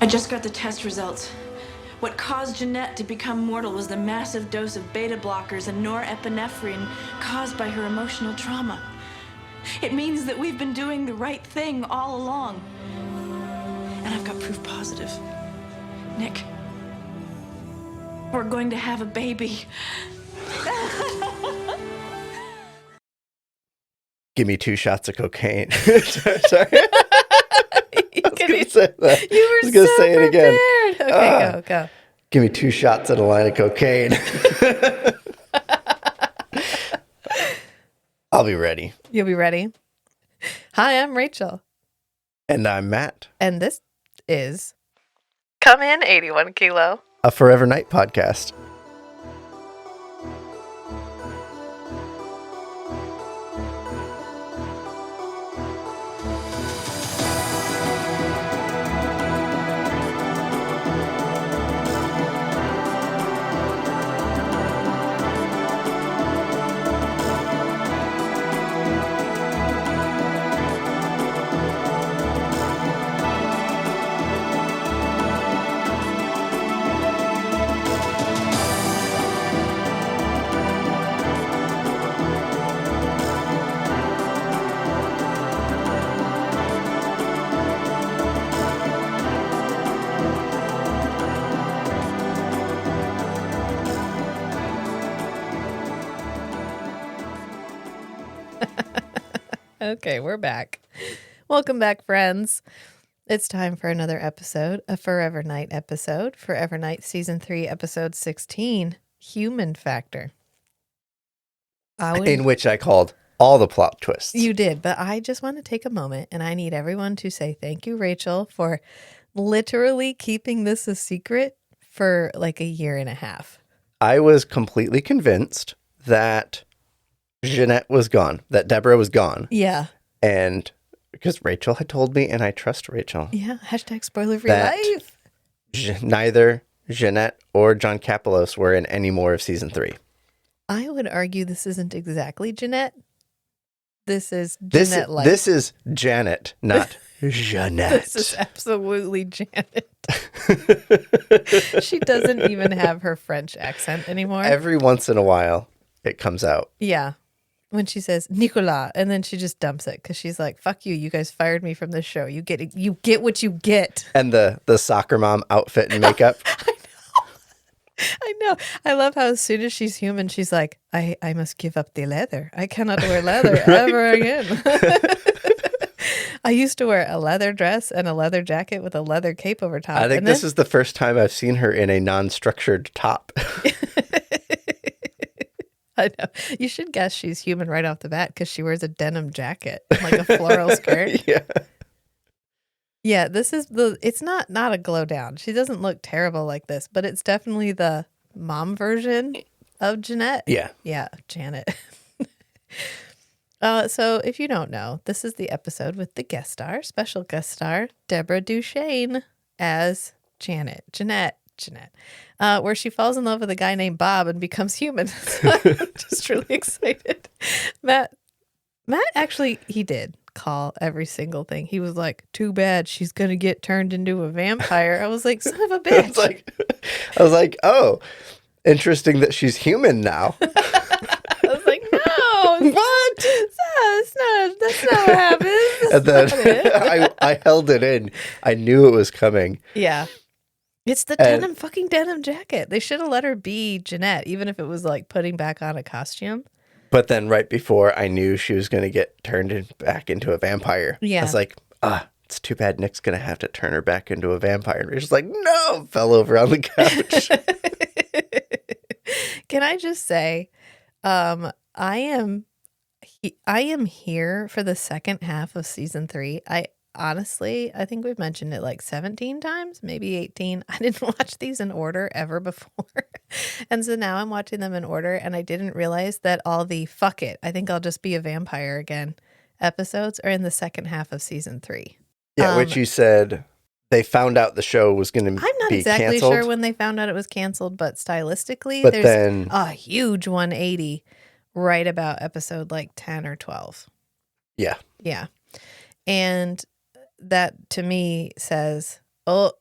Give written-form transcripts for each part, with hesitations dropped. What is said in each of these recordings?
I just got the test results. What caused Jeanette to become mortal was the massive dose of beta blockers and norepinephrine caused by her emotional trauma. It means that we've been doing the right thing all along. And I've got proof positive. Nick, we're going to have a baby. Give me 2 shots of cocaine. Sorry. You were so say it again. Okay, go. Give me 2 shots and a line of cocaine. I'll be ready. You'll be ready. Hi, I'm Rachel. And I'm Matt. And this is Come In 81 Kilo, a Forever Night podcast. Okay, we're back. Welcome back, friends. It's time for another episode, a Forever Night episode. Forever Night Season 3, Episode 16, Human Factor. In which I called all the plot twists. You did, but I just want to take a moment, and I need everyone to say thank you, Rachel, for literally keeping this a secret for like a year and a half. I was completely convinced that Jeanette was gone, that Deborah was gone. Yeah. And because Rachel had told me, and I trust Rachel. Yeah, hashtag spoiler free that life. Neither Jeanette or John Kapelos were in any more of season 3. I would argue this isn't exactly Jeanette. This is Jeanette life. This is Janet, not Jeanette. This is absolutely Janet. She doesn't even have her French accent anymore. Every once in a while, it comes out. Yeah. When she says Nicolas, and then she just dumps it because she's like, "Fuck you! You guys fired me from this show. You get what you get." And the soccer mom outfit and makeup. I know. I love how as soon as she's human, she's like, "I must give up the leather. I cannot wear leather ever again." I used to wear a leather dress and a leather jacket with a leather cape over top. I think this is the first time I've seen her in a non-structured top. I know. You should guess she's human right off the bat because she wears a denim jacket, like a floral skirt. Yeah. Yeah, this is it's not a glow down. She doesn't look terrible like this, but it's definitely the mom version of Jeanette. Yeah. Yeah, Janet. So if you don't know, this is the episode with the special guest star, Deborah Duchesne as Jeanette, where she falls in love with a guy named Bob and becomes human. So I'm just really excited. Matt actually, he did call every single thing. He was like, "Too bad she's going to get turned into a vampire." I was like, son of a bitch. I was like, oh, interesting that she's human now. I was like, no. What? That's not what happens. And then I held it in. I knew it was coming. Yeah. It's the denim jacket. They should have let her be Jeanette, even if it was like putting back on a costume. But then right before I knew she was going to get turned back into a vampire. Yeah. I was like, it's too bad Nick's going to have to turn her back into a vampire. And she's like, no, fell over on the couch. Can I just say, I am here for the second half of season 3. Honestly, I think we've mentioned it like 17 times, maybe 18. I didn't watch these in order ever before. And so now I'm watching them in order, and I didn't realize that all the fuck it, I think I'll just be a vampire again episodes are in the second half of season 3. Yeah, which you said they found out the show was going to be canceled. I'm not exactly sure when they found out it was canceled, but stylistically, there's then a huge 180 right about episode like 10 or 12. Yeah. Yeah. And that to me says, oh,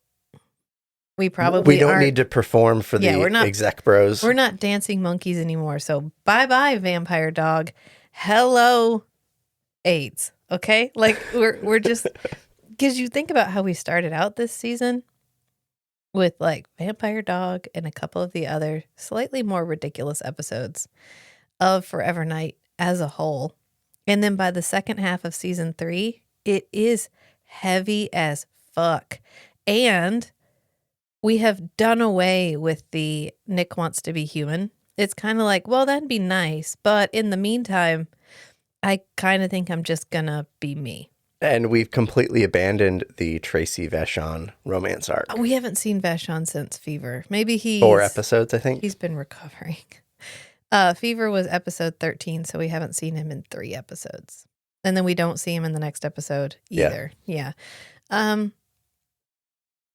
We probably We don't aren't- need to perform for the we're not- exec bros. We're not dancing monkeys anymore. So bye-bye, vampire dog. Hello, AIDS. Okay? Like we're just because you think about how we started out this season with like vampire dog and a couple of the other slightly more ridiculous episodes of Forever Night as a whole. And then by the second half of season 3, it is heavy as fuck. And we have done away with the Nick wants to be human. It's kind of like, well, that'd be nice. But in the meantime, I kind of think I'm just going to be me. And we've completely abandoned the Tracy Vachon romance arc. We haven't seen Vachon since Fever. Maybe he's 4 episodes, I think. He's been recovering. Fever was episode 13, so we haven't seen him in 3 episodes. And then we don't see him in the next episode either. Yeah.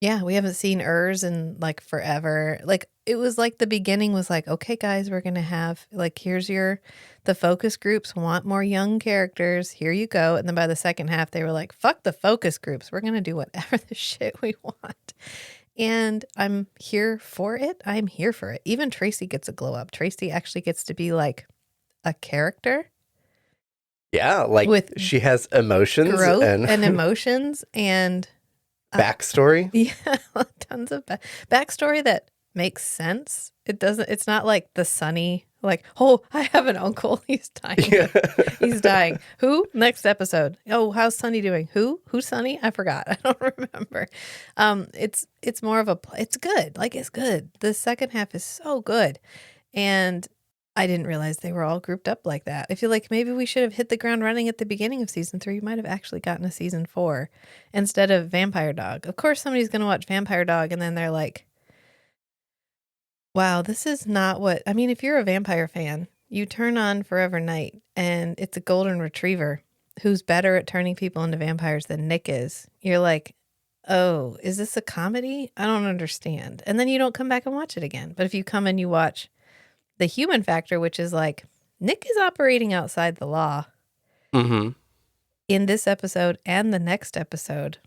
Yeah, we haven't seen Urs in like forever. Like it was like the beginning was like, okay, guys, we're going to have like, here's the focus groups want more young characters. Here you go. And then by the second half, they were like, fuck the focus groups. We're going to do whatever the shit we want. And I'm here for it. I'm here for it. Even Tracy gets a glow up. Tracy actually gets to be like a character. Yeah, like with she has emotions growth and emotions and backstory. Yeah, tons of backstory that makes sense. It's not like the Sunny, like, oh, I have an uncle. He's dying. Yeah. He's dying. Who? Next episode. Oh, how's Sunny doing? Who's Sunny? I forgot. I don't remember. It's more of it's good. Like, it's good. The second half is so good. And I didn't realize they were all grouped up like that. I feel like maybe we should have hit the ground running at the beginning of season 3. We might have actually gotten a season 4 instead of Vampire Dog. Of course, somebody's going to watch Vampire Dog and then they're like, wow, this is not what... I mean, if you're a vampire fan, you turn on Forever Night and it's a golden retriever who's better at turning people into vampires than Nick is. You're like, oh, is this a comedy? I don't understand. And then you don't come back and watch it again. But if you come and you watch the human factor, which is like, Nick is operating outside the law Mm-hmm. in this episode and the next episode.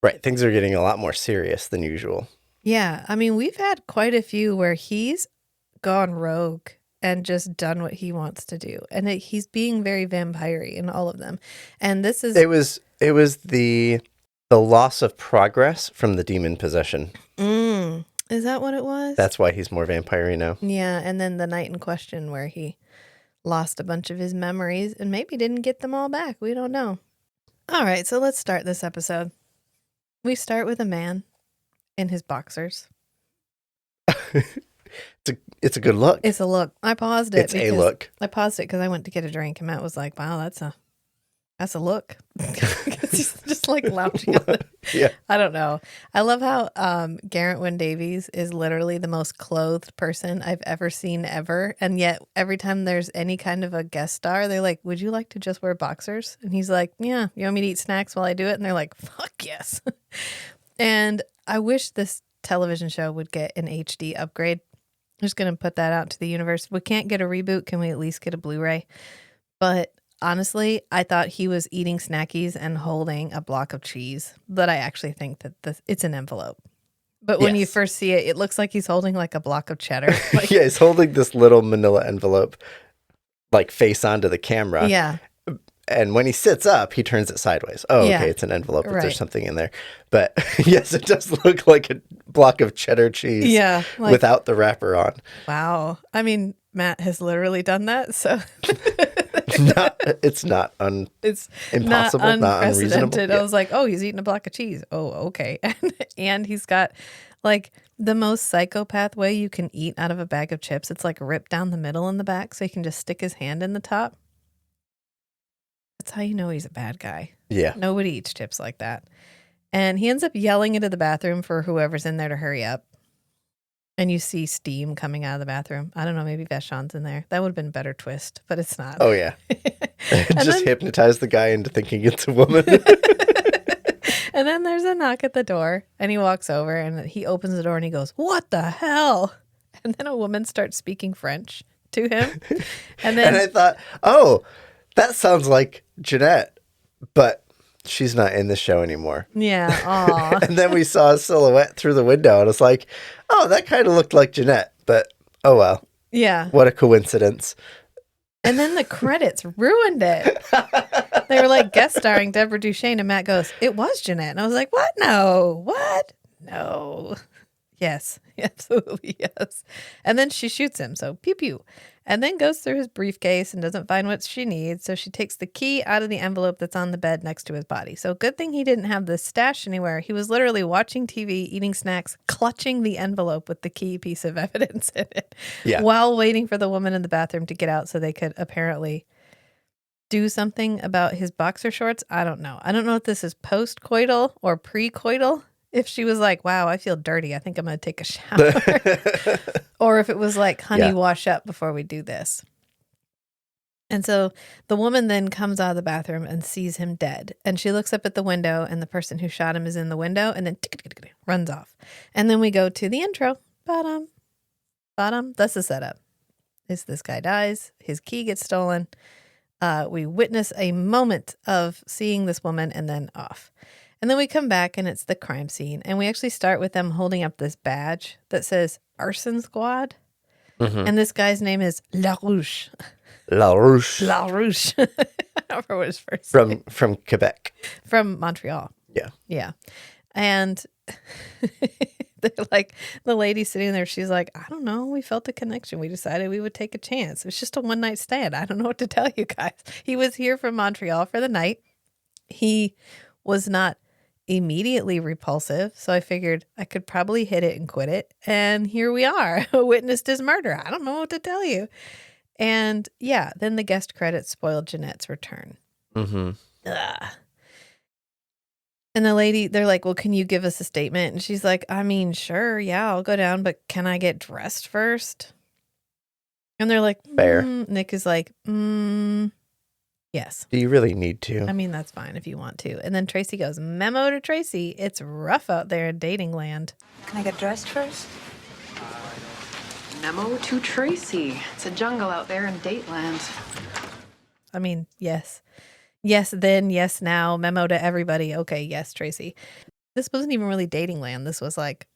Right. Things are getting a lot more serious than usual. Yeah. I mean, we've had quite a few where he's gone rogue and just done what he wants to do. And he's being very vampire-y in all of them. And this is... It was the loss of progress from the demon possession. Is that what it was? That's why he's more vampire-y now. Yeah. And then the night in question where he lost a bunch of his memories and maybe didn't get them all back. We don't know. All right. So let's start this episode. We start with a man in his boxers. It's a good look. It's a look. I paused it. It's a look. I paused it because I went to get a drink and Matt was like, wow, that's a look. He's just like lounging on it. Yeah. I don't know. I love how Garrett Wynn Davies is literally the most clothed person I've ever seen ever. And yet every time there's any kind of a guest star, they're like, would you like to just wear boxers? And he's like, yeah, you want me to eat snacks while I do it? And they're like, fuck yes. And I wish this television show would get an HD upgrade. I'm just going to put that out to the universe. We can't get a reboot. Can we at least get a Blu-ray? But honestly, I thought he was eating snackies and holding a block of cheese, but I actually think that it's an envelope. But when you first see it, it looks like he's holding like a block of cheddar. Like, Yeah, he's holding this little manila envelope, like face onto the camera. yeah. And when he sits up, he turns it sideways. Oh, Yeah. okay, it's an envelope. But Right. There's something in there. But yes, it does look like a block of cheddar cheese Yeah. Like, without the wrapper on. wow. I mean, Matt has literally done that. So It's not it's impossible, not unreasonable. unprecedented. Yeah. I was like, oh, he's eating a block of cheese. Oh, okay. And he's got like the most psychopath way you can eat out of a bag of chips. It's like ripped down the middle in the back so he can just stick his hand in the top. That's how you know he's a bad guy. Yeah. Nobody eats chips like that. And he ends up yelling into the bathroom for whoever's in there to hurry up. And you see steam coming out of the bathroom. I don't know, maybe Vashon's in there. That would have been a better twist, but it's not. Oh, yeah. Just hypnotize the guy into thinking it's a woman. And then there's a knock at the door, and he walks over, and he opens the door, and he goes, "What the hell?" And then a woman starts speaking French to him. And then And I thought, oh, that sounds like Jeanette, but she's not in the show anymore. Yeah. Aw. And then we saw a silhouette through the window, and it's like, oh, that kind of looked like Jeanette. But, oh well. Yeah. What a coincidence. And then the credits ruined it. They were like guest starring Deborah Duchesne, and Matt goes, it was Jeanette. And I was like, what? No. What? No. Yes. Absolutely yes. And then she shoots him. So pew pew. And then goes through his briefcase and doesn't find what she needs. So she takes the key out of the envelope that's on the bed next to his body. So good thing he didn't have this stash anywhere. He was literally watching TV, eating snacks, clutching the envelope with the key piece of evidence in it while waiting for the woman in the bathroom to get out so they could apparently do something about his boxer shorts. I don't know. I don't know if this is post-coital or pre-coital. If she was like, wow, I feel dirty, I think I'm going to take a shower. Or if it was like, honey, wash up before we do this. And so the woman then comes out of the bathroom and sees him dead. And she looks up at the window, and the person who shot him is in the window, and then runs off. And then we go to the intro. Bottom. That's the setup. This guy dies. His key gets stolen. We witness a moment of seeing this woman and then off. And then we come back and it's the crime scene. And we actually start with them holding up this badge that says Arson Squad. Mm-hmm. And this guy's name is LaRouche. LaRouche. LaRouche. I don't remember what his first name. From Quebec. From Montreal. Yeah. Yeah. And they're like, the lady sitting there, she's like, I don't know. We felt a connection. We decided we would take a chance. It was just a one-night stand. I don't know what to tell you guys. He was here from Montreal for the night. He was not immediately repulsive, so I figured I could probably hit it and quit it. And here we are, witnessed his murder. I don't know what to tell you. And yeah, then the guest credits spoiled Jeanette's return. Mm-hmm. Ugh. And the lady, they're like, well, can you give us a statement? And she's like, I mean, sure, yeah, I'll go down, but can I get dressed first? And they're like, fair. Nick is like, yes. Do you really need to? I mean, that's fine if you want to. And then Tracy goes, memo to Tracy. It's rough out there in dating land. Can I get dressed first? Memo to Tracy. It's a jungle out there in Dateland. I mean, yes. Yes, then, yes, now. Memo to everybody. Okay, yes, Tracy. This wasn't even really dating land. This was like,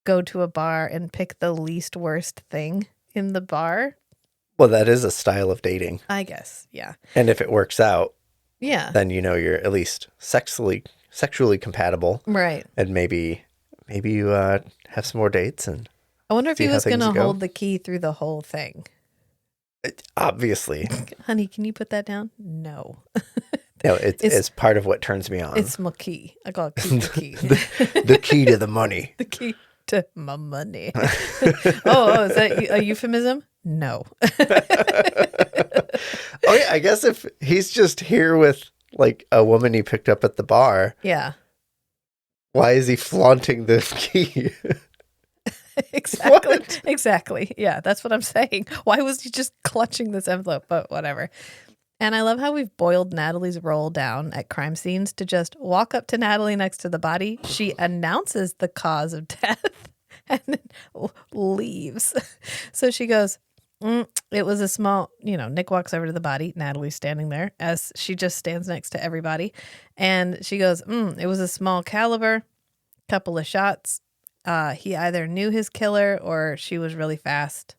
go to a bar and pick the least worst thing in the bar. Well, that is a style of dating. I guess, yeah. And if it works out, yeah, then you know you're at least sexually compatible. Right. And maybe you have some more dates. And I wonder if he was going to hold the key through the whole thing. Obviously. Honey, can you put that down? No. No, it's part of what turns me on. It's my key. I call it key. The key to the money. The key to my money. Oh, is that a euphemism? No. Oh yeah, I guess if he's just here with like a woman he picked up at the bar. Yeah. Why is he flaunting the key? Exactly. What? Exactly. Yeah, that's what I'm saying. Why was he just clutching this envelope? But whatever. And I love how we've boiled Natalie's role down at crime scenes to just walk up to Natalie next to the body. She announces the cause of death and then leaves. So she goes, it was a small, Nick walks over to the body. Natalie's standing there as she just stands next to everybody. And she goes, it was a small caliber, couple of shots. He either knew his killer or she was really fast.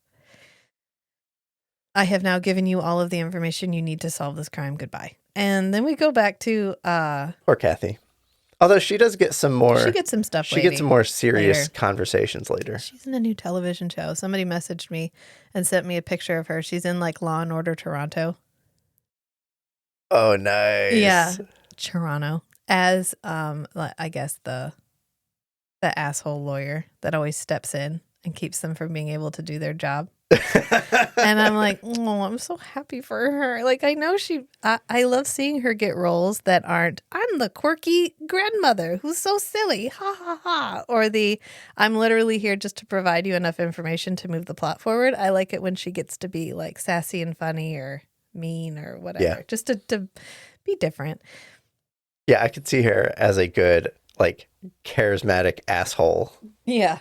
I have now given you all of the information you need to solve this crime. Goodbye. And then we go back to poor Kathy. Although she does get some more. She gets some stuff. She gets some more serious conversations later. She's in a new television show. Somebody messaged me and sent me a picture of her. She's in like Law and Order Toronto. Oh, nice. Yeah, Toronto as I guess the asshole lawyer that always steps in and keeps them from being able to do their job. And I'm like, oh, I'm so happy for her. Like, I know I love seeing her get roles that aren't, I'm the quirky grandmother who's so silly, ha ha ha. Or I'm literally here just to provide you enough information to move the plot forward. I like it when she gets to be like sassy and funny or mean or whatever, just to be different. Yeah, I could see her as a good, like, charismatic asshole. Yeah.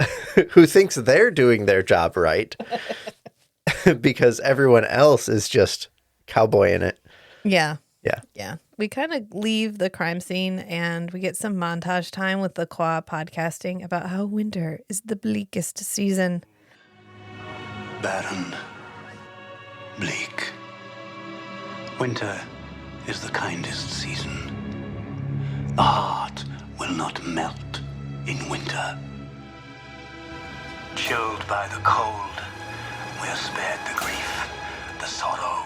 Who thinks they're doing their job right. Because everyone else is just cowboying it. Yeah. Yeah. Yeah. we kind of leave the crime scene and we get some montage time with LaCroix podcasting about how winter is the bleakest season. Barren, bleak. Winter is the kindest season. The heart will not melt in winter. Chilled by the cold, we are spared the grief, the sorrow,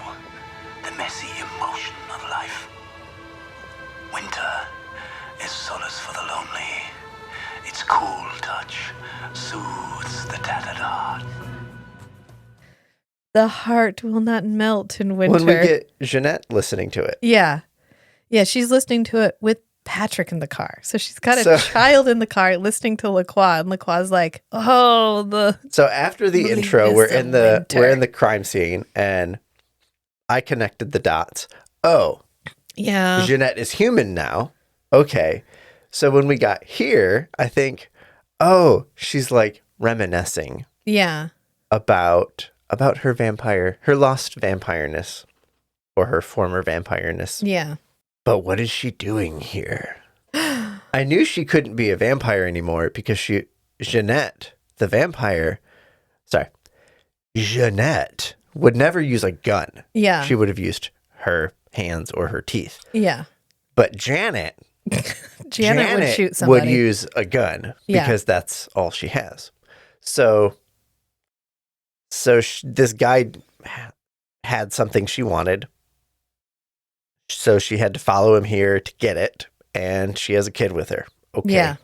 the messy emotion of life. Winter is solace for the lonely. Its cool touch soothes the tattered heart. The heart will not melt in winter. When we get Jeanette listening to it. Yeah. Yeah, she's listening to it with Patrick in the car. So she's got a child in the car listening to LaCroix, and LaCroix's like, oh, So after the intro, we're in the crime scene, and I connected the dots. Oh. Yeah. Jeanette is human now. Okay. So when we got here, I think, oh, she's like reminiscing. Yeah. About her lost vampireness, or her former vampireness. Yeah. But what is she doing here? I knew she couldn't be a vampire anymore because Jeanette would never use a gun. Yeah. She would have used her hands or her teeth. Yeah. But Janet would shoot somebody. Would use a gun because that's all she has. So this guy had something she wanted. So she had to follow him here to get it. And she has a kid with her. Okay. Yeah.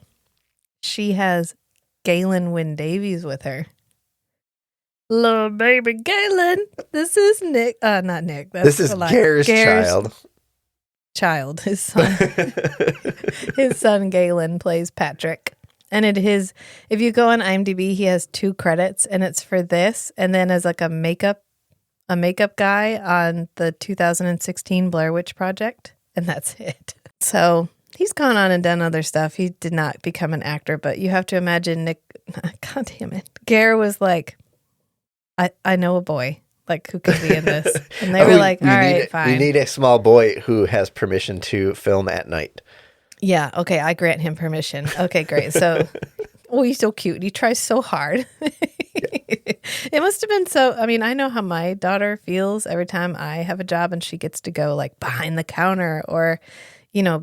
She has Galen Wynne Davies with her. Little baby Galen. This is Nick. Not Nick. This is Gare's child. His son. His son Galen plays Patrick. And if you go on IMDb, he has 2 credits, and it's for this, and then as like a makeup guy on the 2016 Blair Witch Project, and that's it. So he's gone on and done other stuff. He did not become an actor, but you have to imagine God damn it. Gare was like, I know a boy like who could be in this, and they were like, all right, fine. You need a small boy who has permission to film at night. Yeah, okay, I grant him permission. Okay, great. So, he's so cute. He tries so hard. It must have been so, I know how my daughter feels every time I have a job and she gets to go like behind the counter or,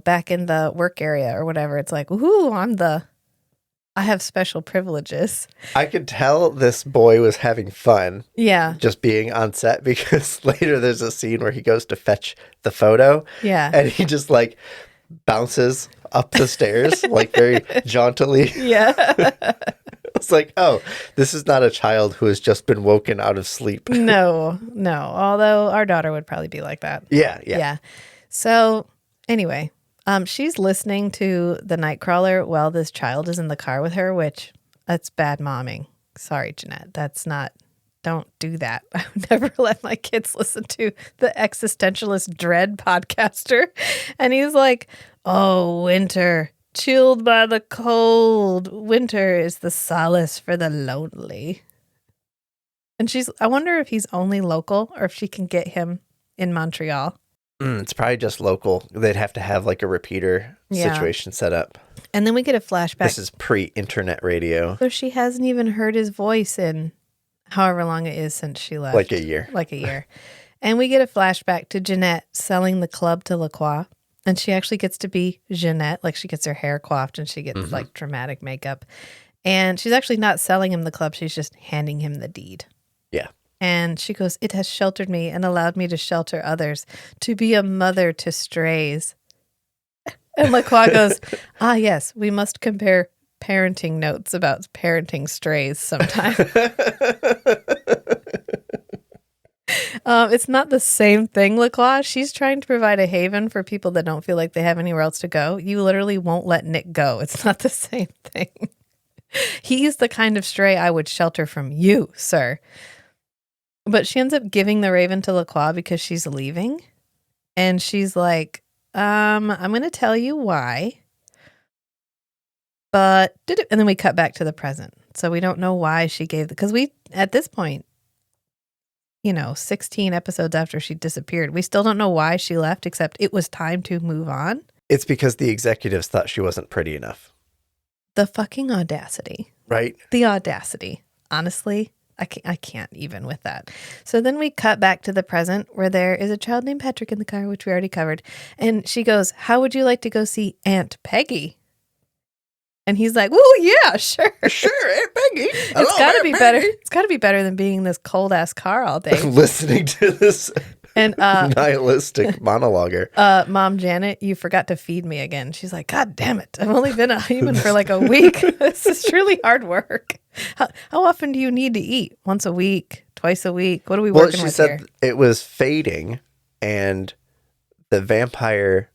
back in the work area or whatever. It's like, ooh, I have special privileges. I could tell this boy was having fun. Yeah. Just being on set, because later there's a scene where he goes to fetch the photo. Yeah. And he just like bounces up the stairs like very jauntily. Yeah. It's like, oh, this is not a child who has just been woken out of sleep. No. Although our daughter would probably be like that. Yeah. So anyway, she's listening to the Nightcrawler while this child is in the car with her, which that's bad momming. Sorry, Jeanette. Don't do that. I would never let my kids listen to the existentialist dread podcaster. And he's like, oh, winter, chilled by the cold. Winter is the solace for the lonely. And I wonder if he's only local or if she can get him in Montreal. It's probably just local. They'd have to have like a repeater situation set up. And then we get a flashback. This is pre-internet radio. So she hasn't even heard his voice in however long it is since she left. Like a year. And we get a flashback to Jeanette selling the club to LaCroix. And she actually gets to be Jeanette. Like she gets her hair coiffed and she gets like dramatic makeup. And she's actually not selling him the club. She's just handing him the deed. Yeah. And she goes, it has sheltered me and allowed me to shelter others, to be a mother to strays. And LaCroix goes, yes, we must compare parenting notes about parenting strays sometime. It's not the same thing, LaCroix. She's trying to provide a haven for people that don't feel like they have anywhere else to go. You literally won't let Nick go. It's not the same thing. He's the kind of stray I would shelter from you, sir. But she ends up giving the raven to LaCroix because she's leaving. And she's like, I'm going to tell you why. But, and then we cut back to the present. So we don't know why she gave, because at this point, 16 episodes after she disappeared. We still don't know why she left, except it was time to move on. It's because the executives thought she wasn't pretty enough. The fucking audacity. Right? The audacity. Honestly, I can't even with that. So then we cut back to the present where there is a child named Patrick in the car, which we already covered. And she goes, "How would you like to go see Aunt Peggy?" And he's like, "Well, yeah, sure. Sure, Aunt Peggy. It's got to be better. It's got to be better than being in this cold ass car all day." Listening to this And nihilistic monologuer. Mom Janet, you forgot to feed me again. She's like, "God damn it. I've only been a human for like a week. This is truly hard work. How often do you need to eat? Once a week? Twice a week? What are we working with here?" Well, she said it was fading and the vampire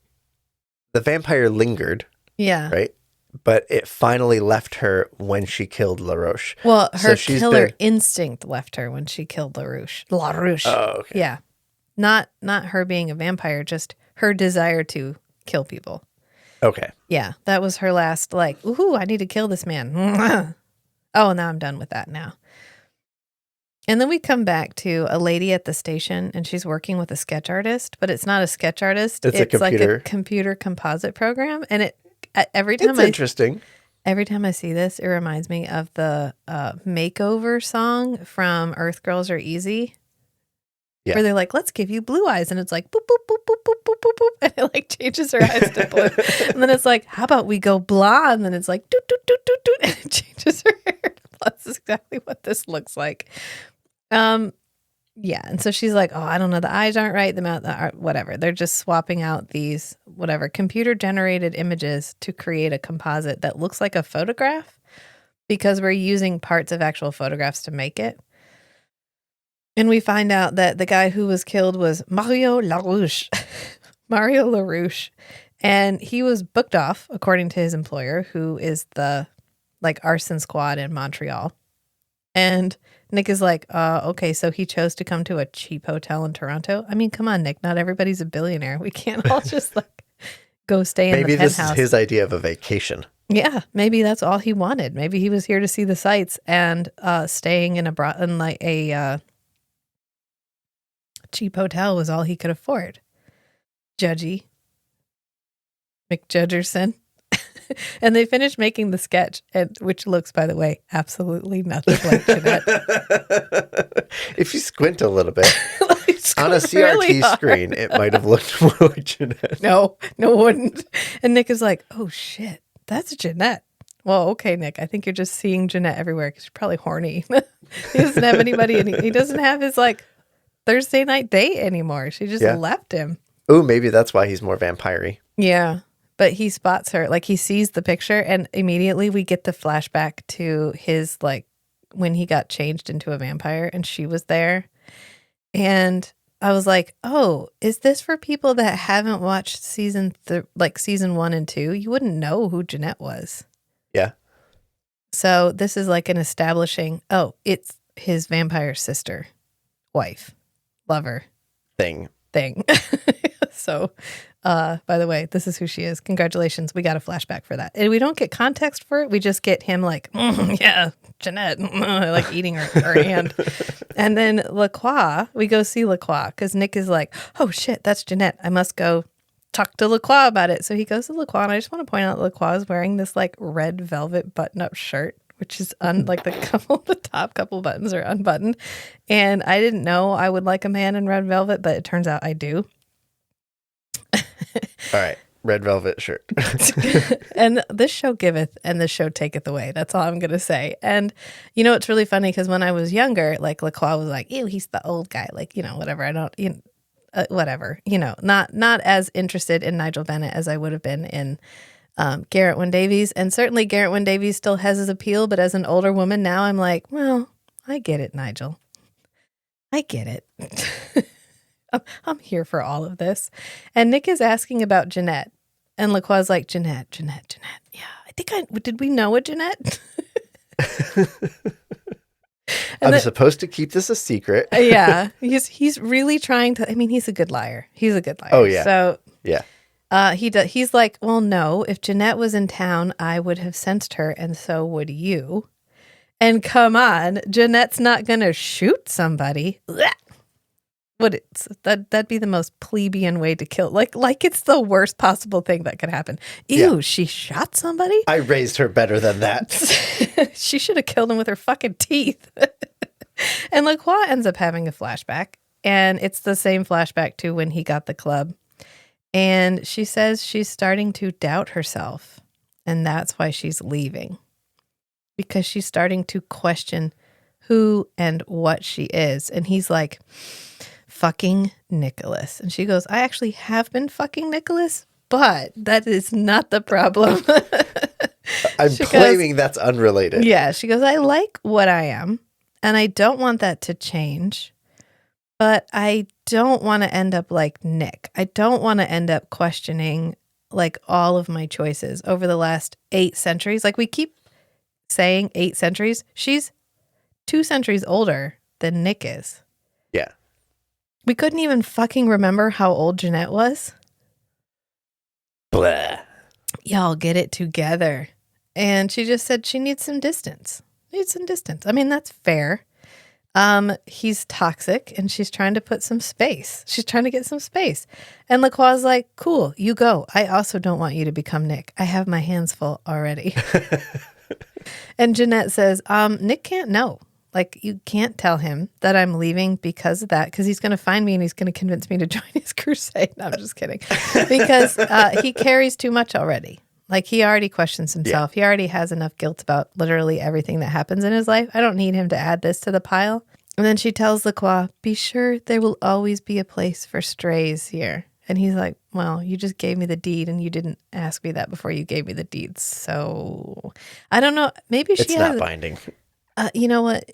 lingered, Yeah. right? But it finally left her when she killed LaRoche. Well, her she's killer been- instinct left her when she killed LaRoche. LaRoche. Oh, okay. Yeah. Not her being a vampire, just her desire to kill people. Okay. Yeah. That was her last, like, ooh, I need to kill this man. Oh, now I'm done with that now. And then we come back to a lady at the station, and she's working with a sketch artist, but it's not a sketch artist. It's a computer. like a computer composite program. And every It's interesting. Every time I see this, it reminds me of the makeover song from Earth Girls Are Easy. Yeah. Where they're like, "Let's give you blue eyes." And it's like, boop, boop, boop, boop, boop, boop, boop, boop. And it like changes her eyes to blue. And then it's like, "How about we go blonde?" And then it's like, doot, doot, doot, doot, doot. And it changes her hair to blonde. That's exactly what this looks like. Yeah. And so she's like, "Oh, I don't know. The eyes aren't right. The mouth, whatever." They're just swapping out these, whatever, computer generated images to create a composite that looks like a photograph because we're using parts of actual photographs to make it. And we find out that the guy who was killed was Mario LaRouche. Mario LaRouche. And he was booked off, according to his employer, who is the arson squad in Montreal. And Nick is like, okay, so he chose to come to a cheap hotel in Toronto. I mean, come on, Nick. Not everybody's a billionaire. We can't all just go stay in Maybe the this penthouse. is his idea of a vacation. Yeah, maybe that's all he wanted. Maybe he was here to see the sights, and staying in a cheap hotel was all he could afford. Judgy. McJudgerson. And they finished making the sketch, which looks, by the way, absolutely nothing like Jeanette. If you squint a little bit on a CRT really screen, it might have looked more like Jeanette. No, it wouldn't. And Nick is like, "Oh shit, that's Jeanette." Well, okay, Nick, I think you're just seeing Jeanette everywhere because you're probably horny. He doesn't have anybody, and he doesn't have his Thursday night date anymore. She just left him. Oh, maybe that's why he's more vampire-y. Yeah. But he spots her, he sees the picture, and immediately we get the flashback to his, when he got changed into a vampire and she was there. And I was like, oh, is this for people that haven't watched season 1 and 2? You wouldn't know who Jeanette was. Yeah. So this is an establishing, it's his vampire sister, wife, lover. Thing. So, by the way, this is who she is. Congratulations. We got a flashback for that. And we don't get context for it. We just get him yeah, Jeanette, eating her hand. And then Lacroix, we go see Lacroix because Nick is like, "Oh shit, that's Jeanette. I must go talk to Lacroix about it." So he goes to Lacroix, and I just want to point out Lacroix is wearing this red velvet button-up shirt, which is the top couple buttons are unbuttoned. And I didn't know I would like a man in red velvet, but it turns out I do. All right. Red velvet shirt. And this show giveth and this show taketh away. That's all I'm going to say. And, it's really funny because when I was younger, Lacroix was like, "Ew, he's the old guy." Whatever. I don't, whatever, not as interested in Nigel Bennett as I would have been in Garrett Wyn Davies. And certainly Garrett Wyn Davies still has his appeal. But as an older woman now, I'm like, well, I get it, Nigel. I get it. I'm here for all of this. And Nick is asking about Jeanette. And LaCroix's like, Jeanette. Yeah, did we know a Jeanette? I'm supposed to keep this a secret. Yeah. He's really trying to, he's a good liar. He's a good liar. Oh, yeah. So yeah. He's like, "Well, no, if Jeanette was in town, I would have sensed her, and so would you. And come on, Jeanette's not going to shoot somebody." That'd be the most plebeian way to kill. Like it's the worst possible thing that could happen. Ew, she shot somebody? I raised her better than that. She should have killed him with her fucking teeth. And LaCroix ends up having a flashback. And it's the same flashback to when he got the club. And she says she's starting to doubt herself. And that's why she's leaving. Because she's starting to question who and what she is. And he's like, fucking Nicholas. And she goes, I actually have been fucking Nicholas, but that is not the problem. I'm claiming that's unrelated. Yeah. She goes, I like what I am, and I don't want that to change, but I don't want to end up like Nick. I don't want to end up questioning like all of my choices over the last 8 centuries. Like we keep saying 8 centuries. She's 2 centuries older than Nick is. Yeah. We couldn't even fucking remember how old Jeanette was. Blah. Y'all get it together. And she just said she needs some distance. I mean, that's fair. He's toxic and she's trying to put some space. She's trying to get some space. And LaCroix's like, cool, you go. I also don't want you to become Nick. I have my hands full already. And Jeanette says, Nick can't know. Like, you can't tell him that I'm leaving because of that, because he's going to find me and he's going to convince me to join his crusade. No, I'm just kidding. Because he carries too much already. Like, he already questions himself. Yeah. He already has enough guilt about literally everything that happens in his life. I don't need him to add this to the pile. And then she tells LaCroix, be sure there will always be a place for strays here. And he's like, well, you just gave me the deed and you didn't ask me that before you gave me the deed. So I don't know. Maybe it's not binding. You know what?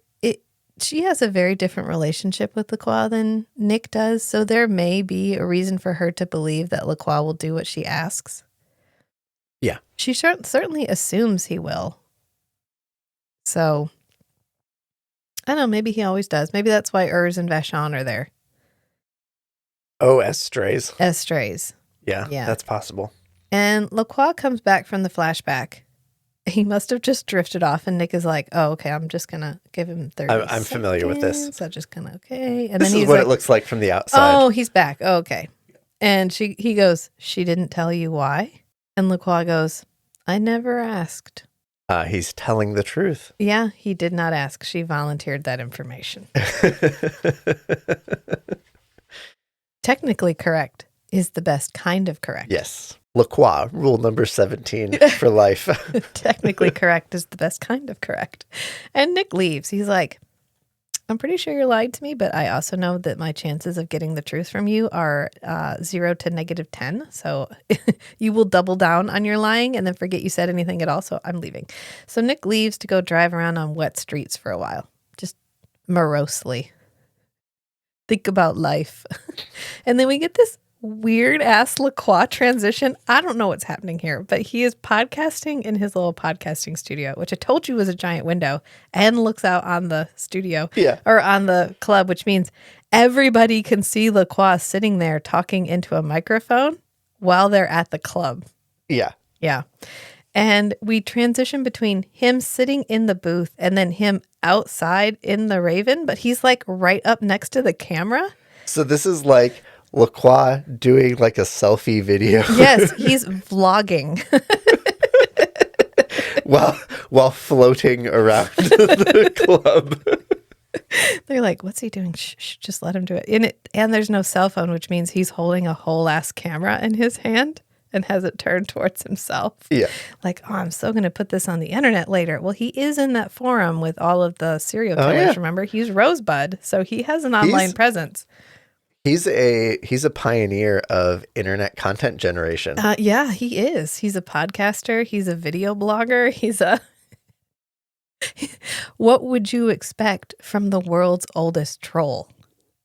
She has a very different relationship with LaCroix than Nick does, so there may be a reason for her to believe that LaCroix will do what she asks. Yeah. She certainly assumes he will. So, I don't know, maybe he always does. Maybe that's why Urs and Vachon are there. Oh, as strays. As strays. Yeah, that's possible. And LaCroix comes back from the flashback. He must have just drifted off, and Nick is like, oh, okay, I'm just going to give him 30 seconds. I'm familiar with this. So just going to, okay. And this then is what it looks like from the outside. Oh, he's back. Oh, okay. And he goes, she didn't tell you why? And LaCroix goes, I never asked. He's telling the truth. Yeah, he did not ask. She volunteered that information. Technically correct is the best kind of correct. Yes. LaCroix, rule number 17 for life. Technically correct is the best kind of correct. And Nick leaves. He's like, I'm pretty sure you lied to me, but I also know that my chances of getting the truth from you are 0 to -10. So you will double down on your lying and then forget you said anything at all. So I'm leaving. So Nick leaves to go drive around on wet streets for a while, just morosely. Think about life. And then we get this weird ass LaCroix transition. I don't know what's happening here, but he is podcasting in his little podcasting studio, which I told you was a giant window and looks out on the studio or on the club, which means everybody can see LaCroix sitting there talking into a microphone while they're at the club. Yeah. Yeah. And we transition between him sitting in the booth and then him outside in the Raven, but he's like right up next to the camera. So this is like LaCroix doing like a selfie video. Yes, he's vlogging. while floating around the club. They're like, what's he doing? Shh, just let him do it. And there's no cell phone, which means he's holding a whole ass camera in his hand and has it turned towards himself. Yeah. Like, oh, I'm still going to put this on the internet later. Well, he is in that forum with all of the serial killers, remember? He's Rosebud, so he has an online presence. He's a pioneer of internet content generation. Yeah, he is. He's a podcaster. He's a video blogger. What would you expect from the world's oldest troll?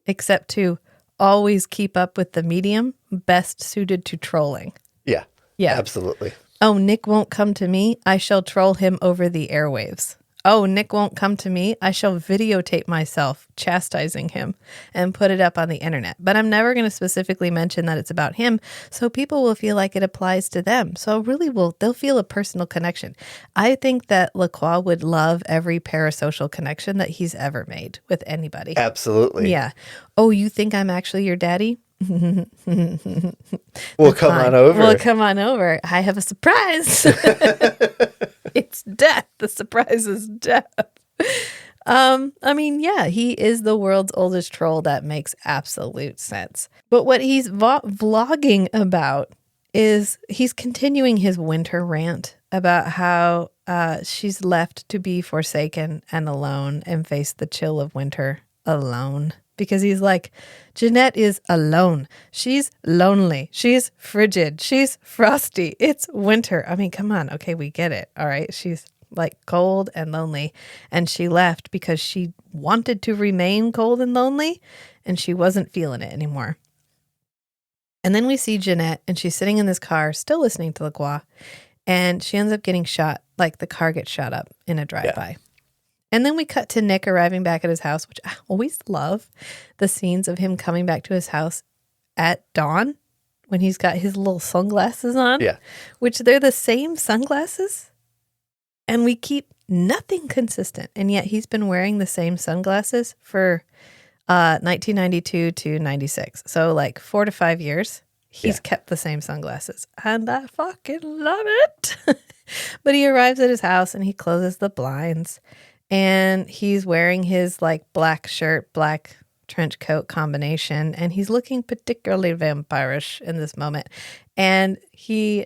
Except to always keep up with the medium best suited to trolling. Yeah. Yeah. Absolutely. Oh, Nick won't come to me. I shall troll him over the airwaves. Oh, Nick won't come to me. I shall videotape myself chastising him and put it up on the internet. But I'm never going to specifically mention that it's about him, so people will feel like it applies to them. So really they'll feel a personal connection. I think that Lacroix would love every parasocial connection that he's ever made with anybody. Absolutely. Yeah. Oh, you think I'm actually your daddy? Well, That's come fine. on over. Well, come on over. I have a surprise. It's death. The surprise is death. I mean, yeah, he is the world's oldest troll. That makes absolute sense. But what he's vlogging about is he's continuing his winter rant about how she's left to be forsaken and alone and face the chill of winter alone. Because he's like, Jeanette is alone. She's lonely. She's frigid. She's frosty. It's winter. I mean, come on. Okay, we get it. All right. She's like cold and lonely. And she left because she wanted to remain cold and lonely. And she wasn't feeling it anymore. And then we see Jeanette, and she's sitting in this car, still listening to Lacroix. And she ends up getting shot. Like the car gets shot up in a drive-by. Yeah. And then we cut to Nick arriving back at his house, which I always love the scenes of him coming back to his house at dawn when he's got his little sunglasses on. Yeah. Which they're the same sunglasses. And we keep nothing consistent. And yet he's been wearing the same sunglasses for 1992 to 96. So like 4 to 5 years, he's kept the same sunglasses. And I fucking love it. But he arrives at his house and he closes the blinds. And he's wearing his like black shirt, black trench coat combination. And he's looking particularly vampirish in this moment. And he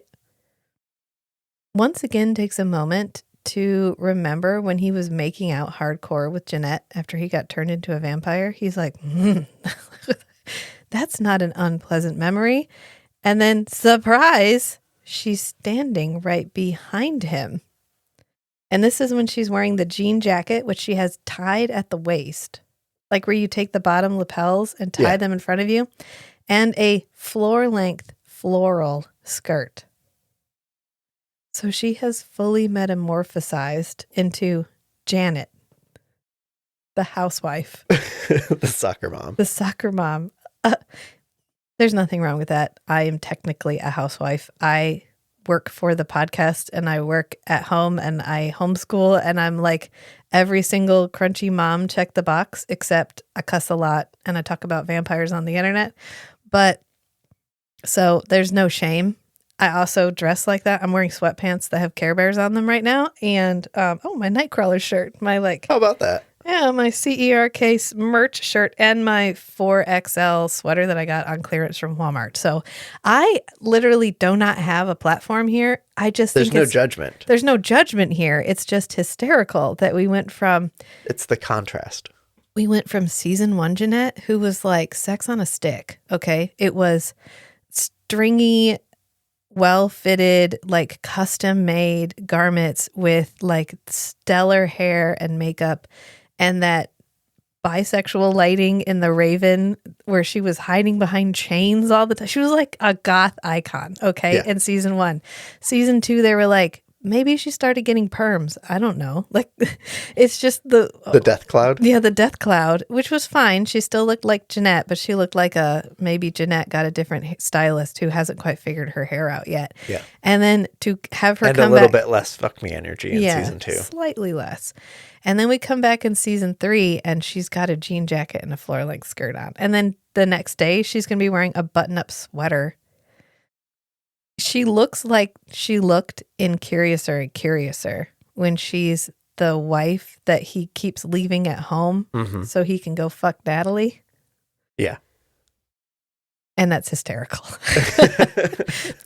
once again takes a moment to remember when he was making out hardcore with Jeanette after he got turned into a vampire. He's like, that's not an unpleasant memory. And then, surprise, she's standing right behind him. And this is when she's wearing the jean jacket, which she has tied at the waist, like where you take the bottom lapels and tie them in front of you, and a floor-length floral skirt. So she has fully metamorphosized into Janet, the housewife. The soccer mom. The soccer mom. There's nothing wrong with that. I am technically a housewife. I work for the podcast and I work at home and I homeschool, and I'm like every single crunchy mom check the box, except I cuss a lot and I talk about vampires on the internet. But so there's no shame. I also dress like that. I'm wearing sweatpants that have Care Bears on them right now. And my Nightcrawler shirt, my how about that? Yeah, my CERK merch shirt and my 4XL sweater that I got on clearance from Walmart. So I literally do not have a platform here. I just There's no judgment. There's no judgment here. It's just hysterical that we went from... It's the contrast. We went from season 1 Jeanette, who was like sex on a stick, okay? It was stringy, well-fitted, like custom-made garments with like stellar hair and makeup, and that bisexual lighting in the Raven where she was hiding behind chains all the time. She was like a goth icon, okay, in season 1. Season 2, they were like, maybe she started getting perms. I don't know. Like, it's just the death cloud. Yeah, the death cloud, which was fine. She still looked like Jeanette, but she looked like maybe Jeanette got a different stylist who hasn't quite figured her hair out yet. Yeah. And then to have her come back. And a little bit less fuck me energy in season 2. Slightly less. And then we come back in season 3 and she's got a jean jacket and a floor-length skirt on. And then the next day she's going to be wearing a button-up sweater. She looks like she looked in Curiouser and Curiouser when she's the wife that he keeps leaving at home so he can go fuck Natalie. Yeah. And that's hysterical.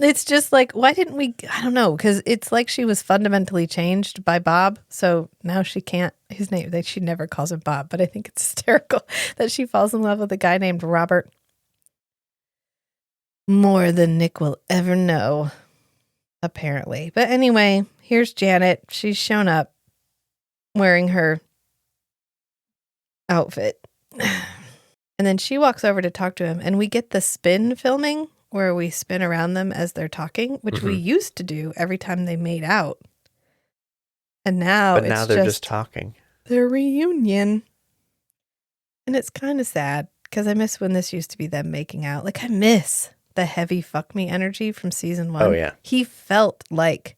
It's just like, why didn't we? I don't know, because it's like she was fundamentally changed by Bob. So now she can't, his name, she never calls him Bob, but I think it's hysterical that she falls in love with a guy named Robert. More than Nick will ever know, apparently. But anyway, here's Janet. She's shown up wearing her outfit. And then she walks over to talk to him. And we get the spin filming where we spin around them as they're talking, which we used to do every time they made out. And now But it's now they're just talking. their reunion. And it's kind of sad because I miss when this used to be them making out. Like, I miss the heavy fuck me energy from season 1. Oh, yeah. He felt like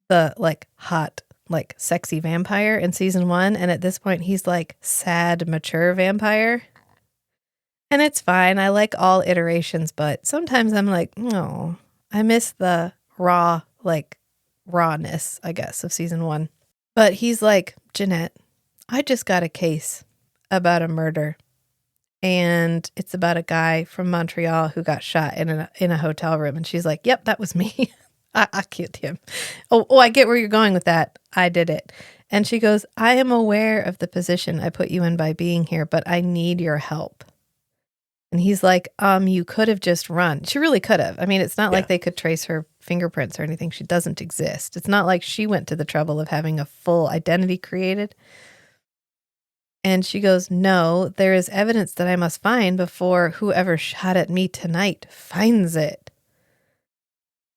the like hot, like sexy vampire in season 1. And at this point, he's like sad, mature vampire. And it's fine. I like all iterations, but sometimes I'm like, no, I miss the rawness, I guess, of season 1. But he's like, Jeanette, I just got a case about a murder. And it's about a guy from Montreal who got shot in a hotel room. And she's like, yep, that was me. I killed him. Oh, I get where you're going with that. I did it. And she goes, I am aware of the position I put you in by being here, but I need your help. And he's like, you could have just run. She really could have. I mean, it's not like they could trace her fingerprints or anything. She doesn't exist. It's not like she went to the trouble of having a full identity created. And she goes, no, there is evidence that I must find before whoever shot at me tonight finds it.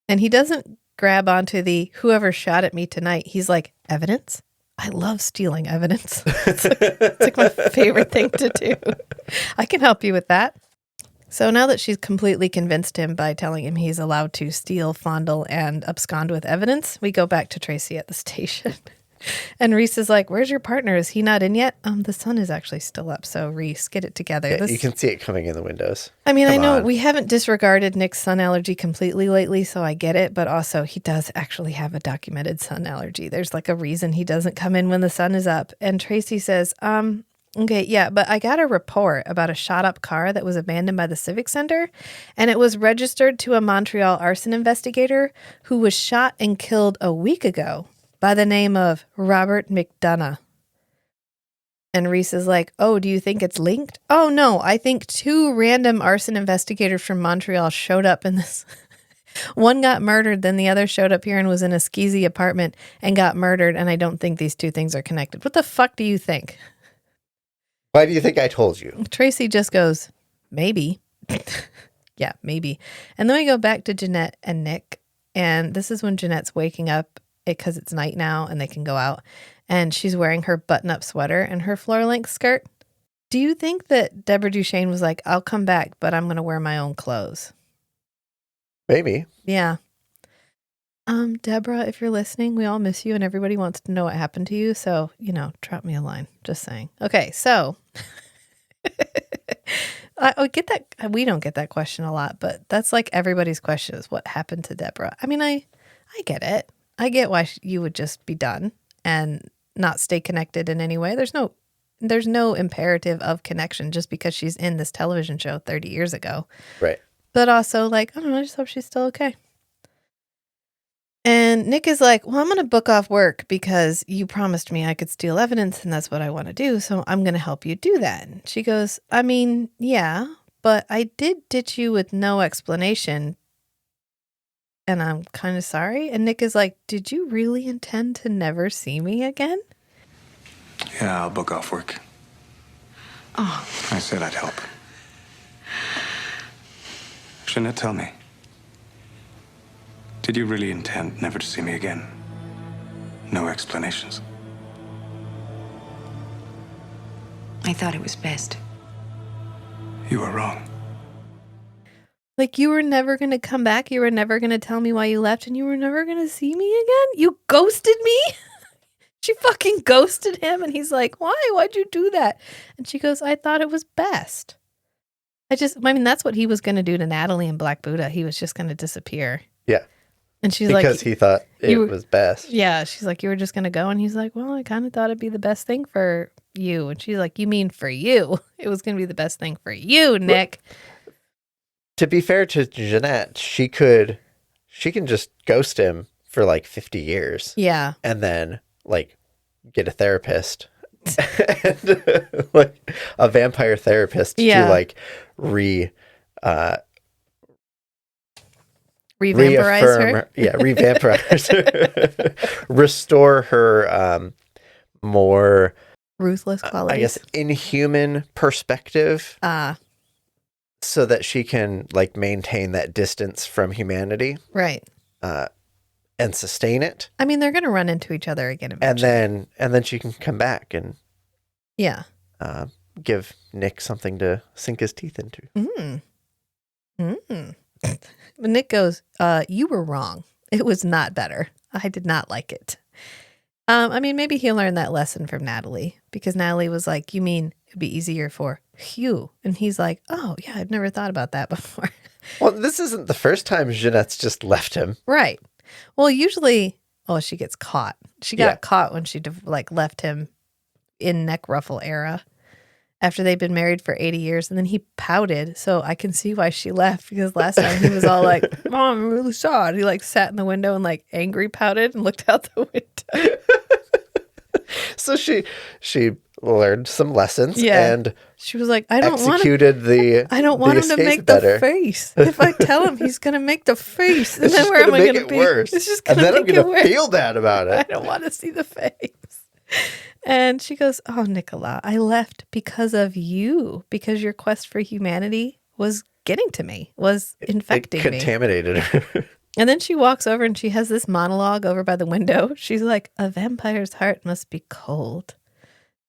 And he doesn't grab onto the whoever shot at me tonight. He's like, evidence? I love stealing evidence. It's like my favorite thing to do. I can help you with that. So now that she's completely convinced him by telling him he's allowed to steal, fondle, and abscond with evidence, we go back to Tracy at the station. And Reese is like, where's your partner? Is he not in yet? The sun is actually still up. So Reese, get it together. Yeah, you can see it coming in the windows. I mean, Come I know on. we haven't disregarded Nick's sun allergy completely lately, so I get it. But also, he does actually have a documented sun allergy. There's like a reason he doesn't come in when the sun is up. And Tracy says, okay, yeah, but I got a report about a shot up car that was abandoned by the Civic Center, and it was registered to a Montreal arson investigator who was shot and killed a week ago by the name of Robert McDonough. And Reese is like, oh, do you think it's linked? Oh, no, I think 2 random arson investigators from Montreal showed up in this. One got murdered, then the other showed up here and was in a skeezy apartment and got murdered, and I don't think these 2 things are connected. What the fuck do you think? Why do you think I told you? Tracy just goes, maybe. Yeah, maybe. And then we go back to Jeanette and Nick, and this is when Jeanette's waking up because it's night now and they can go out. And she's wearing her button-up sweater and her floor-length skirt. Do you think that Deborah Duchesne was like, I'll come back, but I'm going to wear my own clothes? Maybe. Yeah. Deborah, if you're listening, we all miss you and everybody wants to know what happened to you. So, drop me a line. Just saying. Okay, so I get that. We don't get that question a lot, but that's like everybody's question is what happened to Deborah. I mean, I get it. I get why you would just be done and not stay connected in any way. There's no imperative of connection just because she's in this television show 30 years ago. Right. But also, like, I don't know, I just hope she's still okay. And Nick is like, well, I'm going to book off work because you promised me I could steal evidence and that's what I want to do. So I'm going to help you do that. And she goes, I mean, yeah, but I did ditch you with no explanation. And I'm kind of sorry. And Nick is like, did you really intend to never see me again? Yeah, I'll book off work. Oh, I said I'd help. Jeanette, tell me. Did you really intend never to see me again? No explanations. I thought it was best. You were wrong. Like, you were never going to come back. You were never going to tell me why you left and you were never going to see me again. You ghosted me. She fucking ghosted him. And he's like, why? Why'd you do that? And she goes, I thought it was best. I mean, that's what he was going to do to Natalie and Black Buddha. He was just going to disappear. Yeah. And she's Because he thought it you were- was best. Yeah. She's like, you were just going to go. And he's like, well, I kind of thought it'd be the best thing for you. And she's like, you mean for you? It was going to be the best thing for you, Nick. To be fair to Jeanette, she can just ghost him for like 50 years. Yeah. And then like get a therapist and like a vampire therapist to like revampirize Revampirize her. Yeah, revampirize her. Restore her more Ruthless qualities. I guess inhuman perspective. So that she can like maintain that distance from humanity. Right. and sustain it. I mean, they're going to run into each other again eventually. And then she can come back and Yeah. give Nick something to sink his teeth into. But Nick goes, you were wrong. It was not better. I did not like it. I mean, maybe he'll learn that lesson from Natalie, because Natalie was like, you mean it'd be easier for Hugh? And he's like, oh, yeah, I've never thought about that before. Well, this isn't the first time Jeanette's just left him. Right. Well, usually, she gets caught. She got caught when she left him in neck ruffle era after they'd been married for 80 years. And then he pouted. So I can see why she left, because last time he was all like, Mom, I'm really sad. He sat in the window and angry pouted and looked out the window. So she learned some lessons and she was like, I don't want him to make the face. If I tell him, he's going to make the face. And then where am I going to be? Worse. It's just going to make it worse. And then I'm going to feel bad about it. I don't want to see the face. And she goes, oh, Nicola, I left because of you, because your quest for humanity was getting to me, was infecting me. Contaminated her. And then she walks over and she has this monologue over by the window. She's like, a vampire's heart must be cold.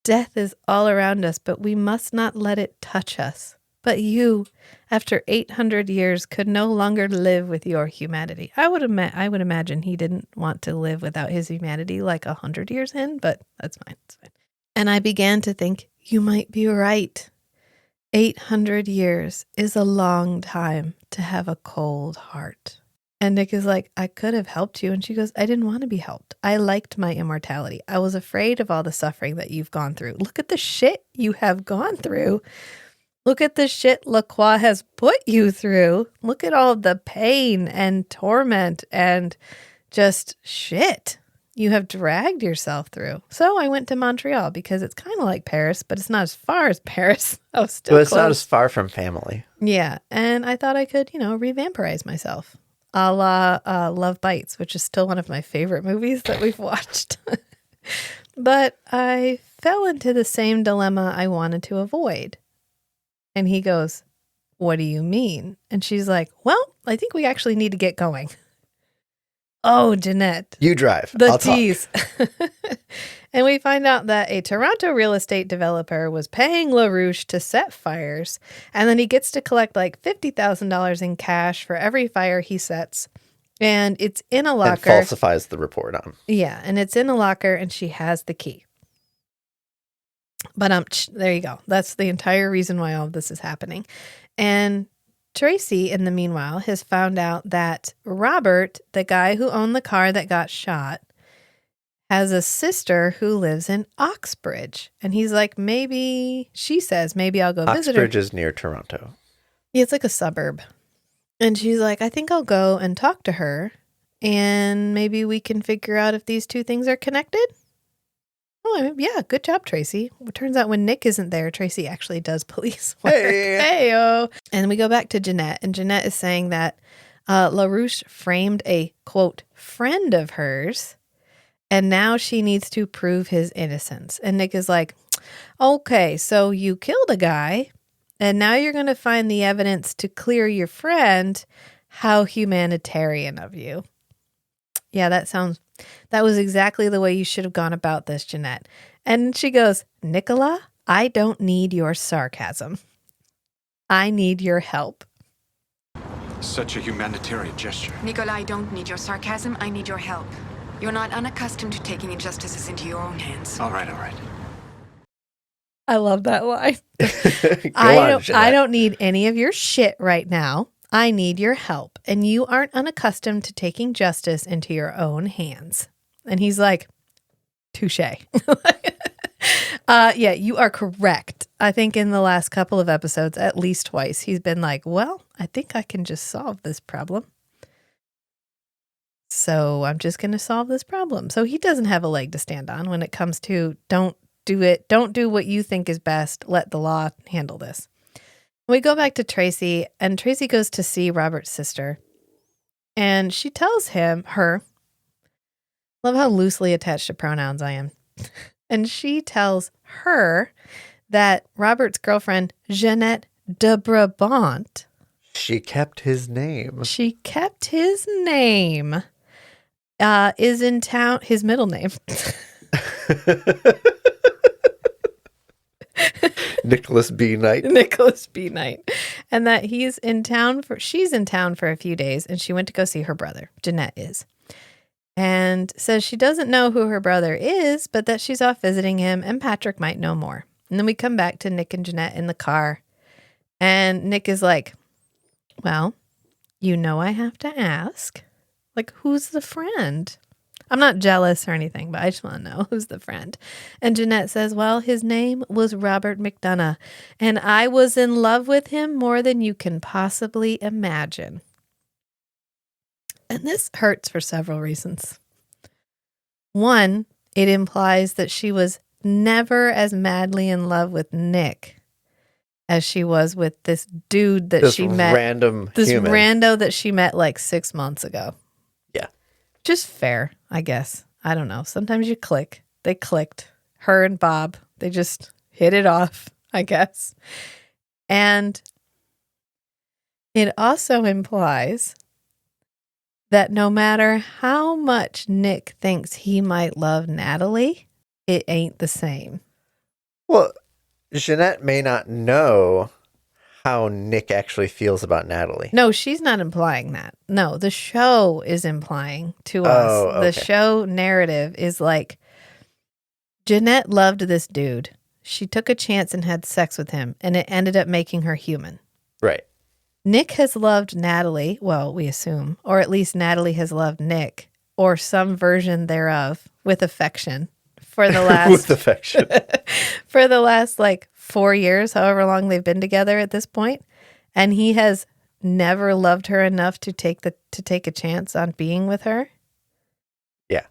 Death is all around us, but we must not let it touch us. But you, after 800 years, could no longer live with your humanity. I would imagine he didn't want to live without his humanity 100 years in, but that's fine. It's fine. And I began to think, you might be right. 800 years is a long time to have a cold heart. And Nick is like, I could have helped you. And she goes, I didn't want to be helped. I liked my immortality. I was afraid of all the suffering that you've gone through. Look at the shit you have gone through. Look at the shit Lacroix has put you through. Look at all the pain and torment and just shit you have dragged yourself through. So I went to Montreal because it's kind of like Paris, but it's not as far as Paris. I was still it's close. not as far from family. Yeah. And I thought I could, revampirize myself. A la Love Bites, which is still one of my favorite movies that we've watched. But I fell into the same dilemma I wanted to avoid. And he goes, what do you mean? And she's like, well, I think we actually need to get going. Oh, Jeanette. You drive. The I'll tease. And we find out that a Toronto real estate developer was paying LaRouche to set fires, and then he gets to collect $50,000 in cash for every fire he sets. And it's in a locker. And falsifies the report on. Yeah, and it's in a locker, and she has the key. But there you go. That's the entire reason why all of this is happening. And Tracy, in the meanwhile, has found out that Robert, the guy who owned the car that got shot, has a sister who lives in Oxbridge. And he's like, she says, maybe I'll go visit her. Oxbridge is near Toronto. Yeah, it's like a suburb. And she's like, I think I'll go and talk to her, and maybe we can figure out if these two things are connected. Oh, yeah, good job, Tracy. It turns out when Nick isn't there, Tracy actually does police work. Hey-o. And we go back to Jeanette, and Jeanette is saying that LaRouche framed a, quote, friend of hers, and now she needs to prove his innocence. And Nick is like, okay, so you killed a guy, and now you're going to find the evidence to clear your friend. How humanitarian of you. Yeah, that was exactly the way you should have gone about this, Jeanette. And she goes, Nicola, I don't need your sarcasm. I need your help. Such a humanitarian gesture. Nicola, I don't need your sarcasm. I need your help. You're not unaccustomed to taking injustices into your own hands. All right, all right. I love that line. Jeanette. I don't need any of your shit right now. I need your help. And you aren't unaccustomed to taking justice into your own hands. And he's like, touche. Yeah, you are correct. I think in the last couple of episodes, at least twice, he's been like, well, I think I can just solve this problem. So I'm just going to solve this problem. So he doesn't have a leg to stand on when it comes to don't do it. Don't do what you think is best. Let the law handle this. We go back to Tracy, and Tracy goes to see Robert's sister. And she tells her, love how loosely attached to pronouns I am. And she tells her that Robert's girlfriend, Jeanette de Brabant, she kept his name. is in town. His middle name. Nicholas B. Knight. Nicholas B. Knight. And that she's in town for a few days, and she went to go see her brother. Jeanette is. And says she doesn't know who her brother is, but that she's off visiting him, and Patrick might know more. And then we come back to Nick and Jeanette in the car. And Nick is like, well, I have to ask. Like, who's the friend? I'm not jealous or anything, but I just want to know who's the friend. And Jeanette says, well, his name was Robert McDonough, and I was in love with him more than you can possibly imagine. And this hurts for several reasons. One, it implies that she was never as madly in love with Nick as she was with this dude that she met. This rando that she met like 6 months ago. Yeah. Just fair, I guess. I don't know. Sometimes you click. They clicked. Her and Bob, they just hit it off, I guess. And it also implies that no matter how much Nick thinks he might love Natalie, it ain't the same. Well, Jeanette may not know how Nick actually feels about Natalie. No, she's not implying that. No, the show is implying to us. Okay. The show narrative is like, Jeanette loved this dude. She took a chance and had sex with him, and it ended up making her human. Right. Nick has loved Natalie, well, we assume, or at least Natalie has loved Nick, or some version thereof, with affection for the last with affection. for the last like 4 years, however long they've been together at this point, and he has never loved her enough to take a chance on being with her. Yeah.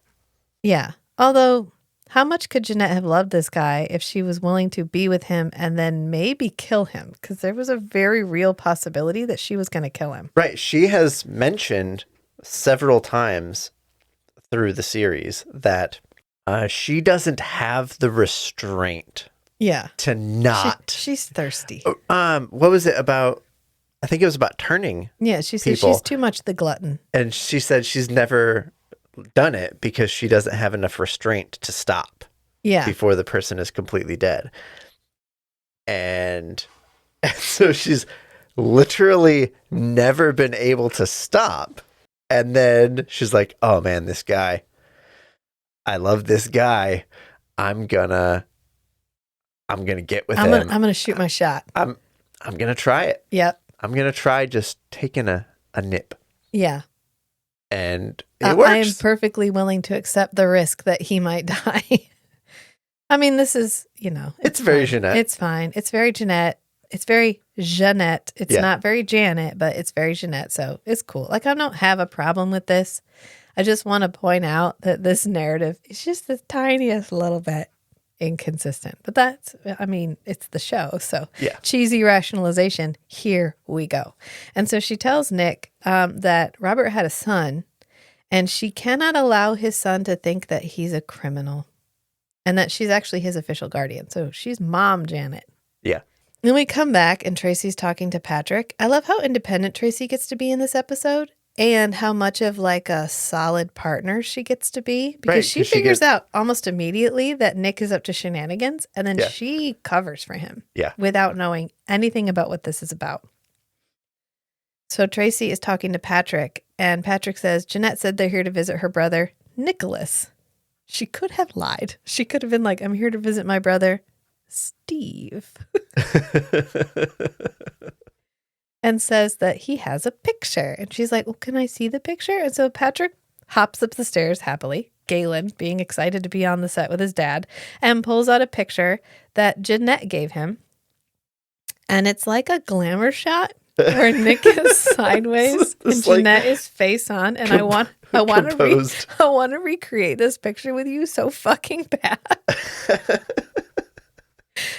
Yeah. Although, how much could Jeanette have loved this guy if she was willing to be with him and then maybe kill him? Because there was a very real possibility that she was going to kill him. Right. She has mentioned several times through the series that she doesn't have the restraint. Yeah. To not. She's thirsty. What was it about? I think it was about turning. Yeah, she said she's too much the glutton. And she said she's never done it because she doesn't have enough restraint to stop. Yeah. Before the person is completely dead. And so she's literally never been able to stop. And then she's like, oh man, this guy. I love this guy. I'm gonna get with him. I'm gonna shoot my shot. I'm gonna try it. Yep. I'm gonna try just taking a nip. Yeah. And it works. I am perfectly willing to accept the risk that he might die. I mean, this is, it's very Jeanette. It's fine. It's very Jeanette. It's very Jeanette. It's not very Janet, but it's very Jeanette. So it's cool. Like, I don't have a problem with this. I just want to point out that this narrative is just the tiniest little bit inconsistent. But it's the show. So cheesy rationalization. Here we go. And so she tells Nick that Robert had a son, and she cannot allow his son to think that he's a criminal, and that she's actually his official guardian. So she's Mom Janet. Yeah. Then we come back, and Tracy's talking to Patrick. I love how independent Tracy gets to be in this episode, and how much of like a solid partner she gets to be, because she figures out almost immediately that Nick is up to shenanigans, and then she covers for him without knowing anything about what this is about. So Tracy is talking to Patrick, and Patrick says, Jeanette said they're here to visit her brother, Nicholas. She could have lied. She could have been like, I'm here to visit my brother, Steve. And says that he has a picture. And she's like, well, can I see the picture? And so Patrick hops up the stairs happily, Galen being excited to be on the set with his dad, and pulls out a picture that Jeanette gave him. And it's like a glamour shot where Nick is sideways and Jeanette is face on. And I want to recreate this picture with you so fucking bad.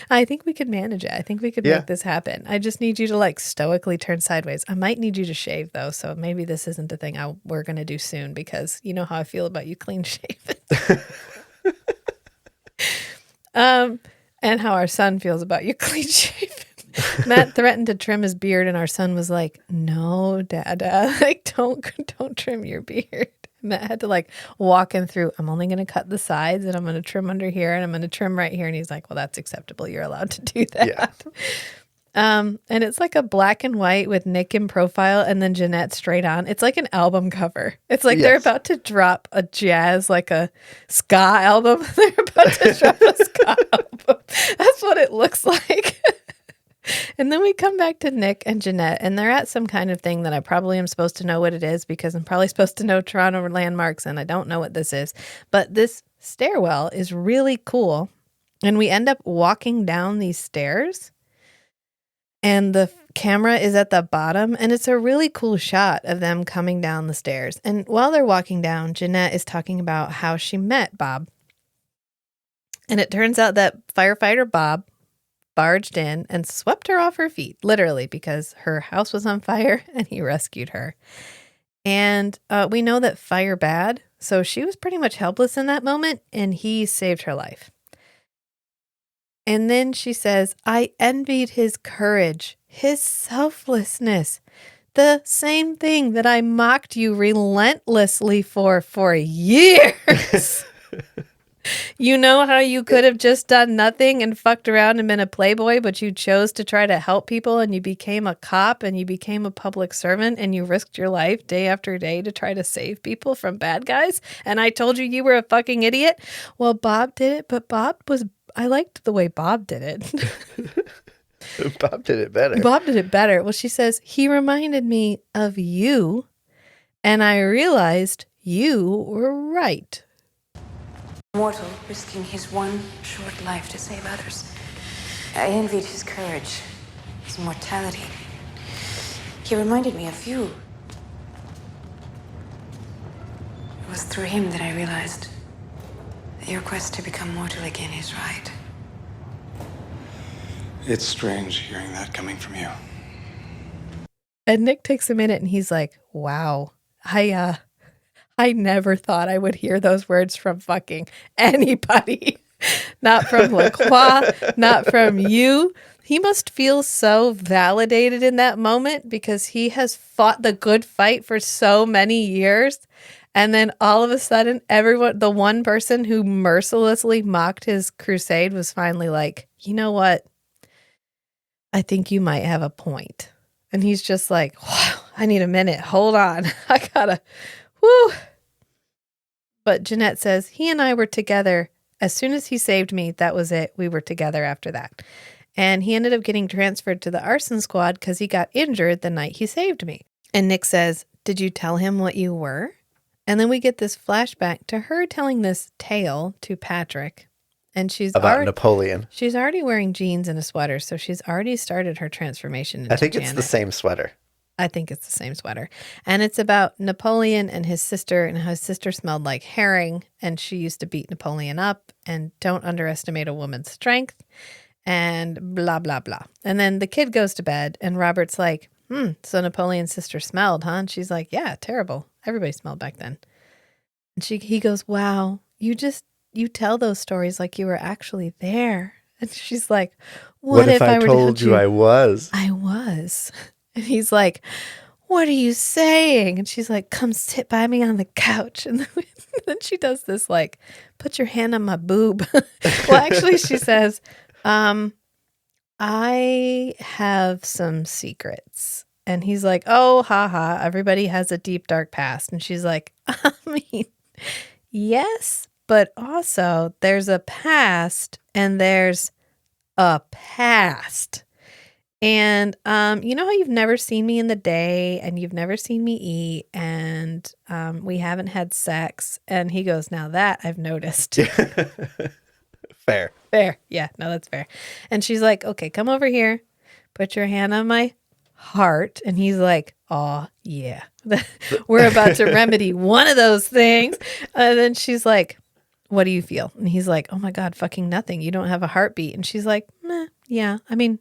I think we could manage it. I think we could make this happen. I just need you to like stoically turn sideways. I might need you to shave though, so maybe this isn't the thing we're going to do soon, because you know how I feel about you clean shaven. And how our son feels about you clean shaven. Matt threatened to trim his beard, and our son was like, "No, Dada, like don't trim your beard." Matt had to like walk him through. I'm only going to cut the sides and I'm going to trim under here and I'm going to trim right here. And he's like, well, that's acceptable. You're allowed to do that. Yeah. And it's like a black and white with Nick in profile and then Jeanette straight on. It's like an album cover. It's like they're Yes. about to drop a jazz, like a ska album. They're about to drop a ska album. That's what it looks like. And then we come back to Nick and Jeanette, and they're at some kind of thing that I probably am supposed to know what it is because I'm probably supposed to know Toronto landmarks, and I don't know what this is. But this stairwell is really cool. And we end up walking down these stairs, and the camera is at the bottom, and it's a really cool shot of them coming down the stairs. And while they're walking down, Jeanette is talking about how she met Bob. And it turns out that firefighter Bob barged in and swept her off her feet, literally, because her house was on fire and he rescued her. And we know that fire bad, so she was pretty much helpless in that moment, and he saved her life. And then she says, I envied his courage, his selflessness, the same thing that I mocked you relentlessly for years. You know how you could have just done nothing and fucked around and been a playboy, but you chose to try to help people and you became a cop and you became a public servant and you risked your life day after day to try to save people from bad guys. And I told you were a fucking idiot. Well, Bob did it, but I liked the way Bob did it. Bob did it better. Bob did it better. Well, she says, he reminded me of you and I realized you were right. Mortal, risking his one short life to save others. I envied his courage, his mortality. He reminded me of you. It was through him that I realized that your quest to become mortal again is right. It's strange hearing that coming from you. And Nick takes a minute and he's like, wow, I never thought I would hear those words from fucking anybody. Not from LaCroix, not from you. He must feel so validated in that moment because he has fought the good fight for so many years. And then all of a sudden, the one person who mercilessly mocked his crusade was finally like, you know what? I think you might have a point. And he's just like, wow, I need a minute. Hold on. I gotta, whoo. But Jeanette says, he and I were together. As soon as he saved me, that was it. We were together after that. And he ended up getting transferred to the arson squad because he got injured the night he saved me. And Nick says, did you tell him what you were? And then we get this flashback to her telling this tale to Patrick. And she's About Napoleon. She's already wearing jeans and a sweater, so she's already started her transformation into I think it's Janet. the same sweater. I think it's the same sweater. And it's about Napoleon and his sister, and how his sister smelled like herring, and she used to beat Napoleon up, and don't underestimate a woman's strength, and blah, blah, blah. And then the kid goes to bed, and Robert's like, so Napoleon's sister smelled, huh? And she's like, yeah, terrible. Everybody smelled back then. And he goes, wow, you tell those stories like you were actually there. And she's like, what if I were told you I was? I was. And he's like, what are you saying? And she's like, come sit by me on the couch. And then she does this like, put your hand on my boob. Well, actually, she says, I have some secrets. And he's like, oh, haha, everybody has a deep, dark past. And she's like, I mean, yes, but also there's a past and there's a past. And you know how you've never seen me in the day and you've never seen me eat and we haven't had sex. And he goes, now that I've noticed. Fair. Fair. Yeah, no, that's fair. And she's like, okay, come over here. Put your hand on my heart. And he's like, oh, yeah. We're about to remedy one of those things. And then she's like, what do you feel? And he's like, oh my God, fucking nothing. You don't have a heartbeat. And she's like, meh, yeah. I mean,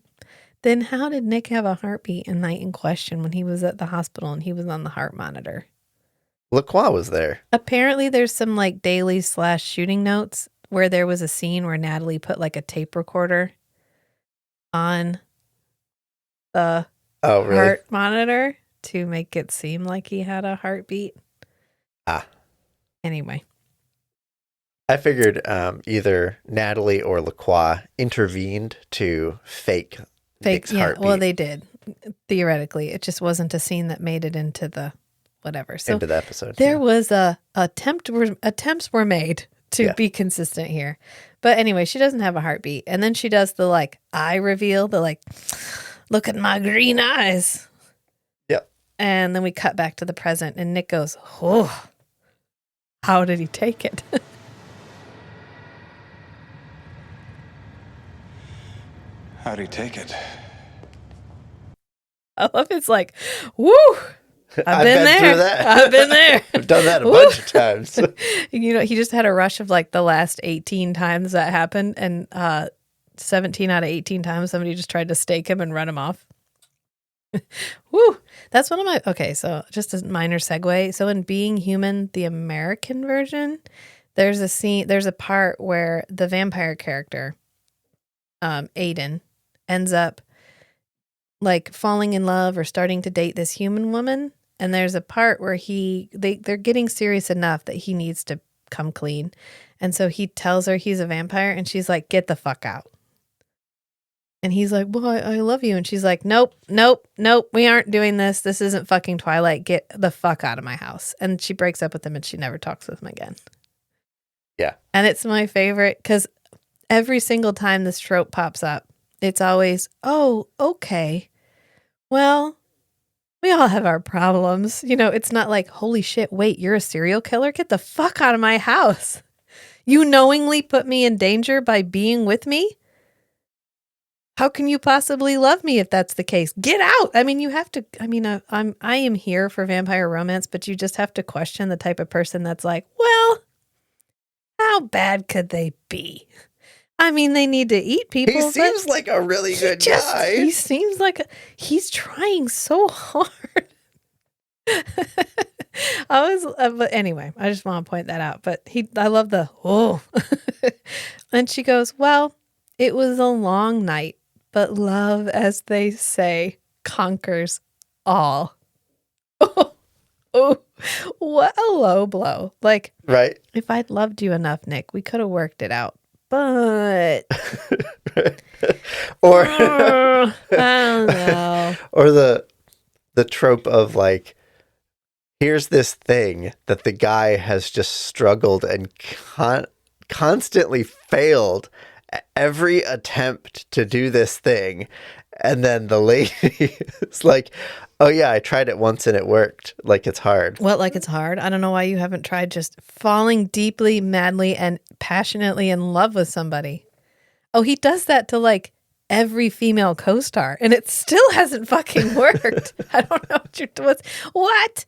then how did Nick have a heartbeat in Night in Question when he was at the hospital and he was on the heart monitor? LaCroix was there. Apparently there's some like daily / shooting notes where there was a scene where Natalie put like a tape recorder on the heart monitor to make it seem like he had a heartbeat. Ah. Anyway. I figured either Natalie or LaCroix intervened to fake Nick's heartbeat. Well, they did. Theoretically. It just wasn't a scene that made it into the whatever. So into the episode. there was attempts were made to be consistent here. But anyway, she doesn't have a heartbeat. And then she does the like eye reveal, the like, look at my green eyes. Yep. And then we cut back to the present and Nick goes, oh, how did he take it? How'd he take it? I love it's like, woo! I've been there. Through that. I've been there. I've done that a bunch of times. You know, he just had a rush of like the last 18 times that happened, and 17 out of 18 times somebody just tried to stake him and run him off. Woo! That's one of my. Okay, so just a minor segue. So in Being Human, the American version, there's a part where the vampire character, Aiden, ends up like falling in love or starting to date this human woman. And there's a part where they're getting serious enough that he needs to come clean. And so he tells her he's a vampire and she's like, get the fuck out. And he's like, well, I love you. And she's like, nope. We aren't doing this. This isn't fucking Twilight. Get the fuck out of my house. And she breaks up with him and she never talks with him again. Yeah. And it's my favorite because every single time this trope pops up, it's always, oh, okay. Well, we all have our problems. You know, it's not like, holy shit, wait, you're a serial killer? Get the fuck out of my house. You knowingly put me in danger by being with me? How can you possibly love me if that's the case? Get out. I mean, you have to, I am here for vampire romance, but you just have to question the type of person that's like, well, how bad could they be? I mean, they need to eat people. He seems like a really good guy. He seems like he's trying so hard. But anyway, I just want to point that out. But I love the, oh. And she goes, well, it was a long night, but love, as they say, conquers all. Oh, what a low blow. Like, right? If I'd loved you enough, Nick, we could have worked it out. But or I don't know. Or the trope of like, here's this thing that the guy has just struggled and constantly failed at every attempt to do this thing, and then the lady is like, oh yeah, I tried it once and it worked. Like it's hard. What, like it's hard? I don't know why you haven't tried just falling deeply, madly, and passionately in love with somebody. Oh, he does that to like every female co-star, and it still hasn't fucking worked. I don't know what.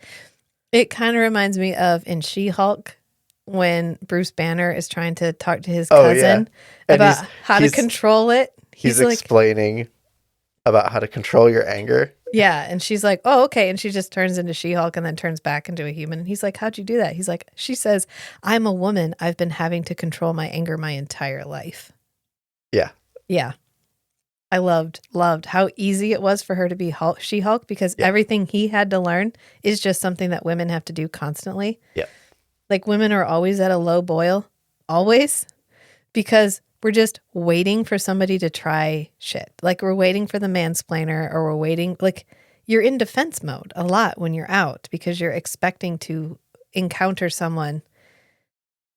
It kind of reminds me of in She-Hulk when Bruce Banner is trying to talk to his cousin about how to control it. He's like, explaining about how to control your anger. Yeah, and she's like, oh, okay. And she just turns into She-Hulk and then turns back into a human. And he's like, how'd you do that? He's like, she says, I'm a woman. I've been having to control my anger my entire life. Yeah. Yeah. I loved how easy it was for her to be She-Hulk because everything he had to learn is just something that women have to do constantly. Yeah. Like women are always at a low boil. Always. Because we're just waiting for somebody to try shit. Like we're waiting for the mansplainer or we're waiting. Like you're in defense mode a lot when you're out because you're expecting to encounter someone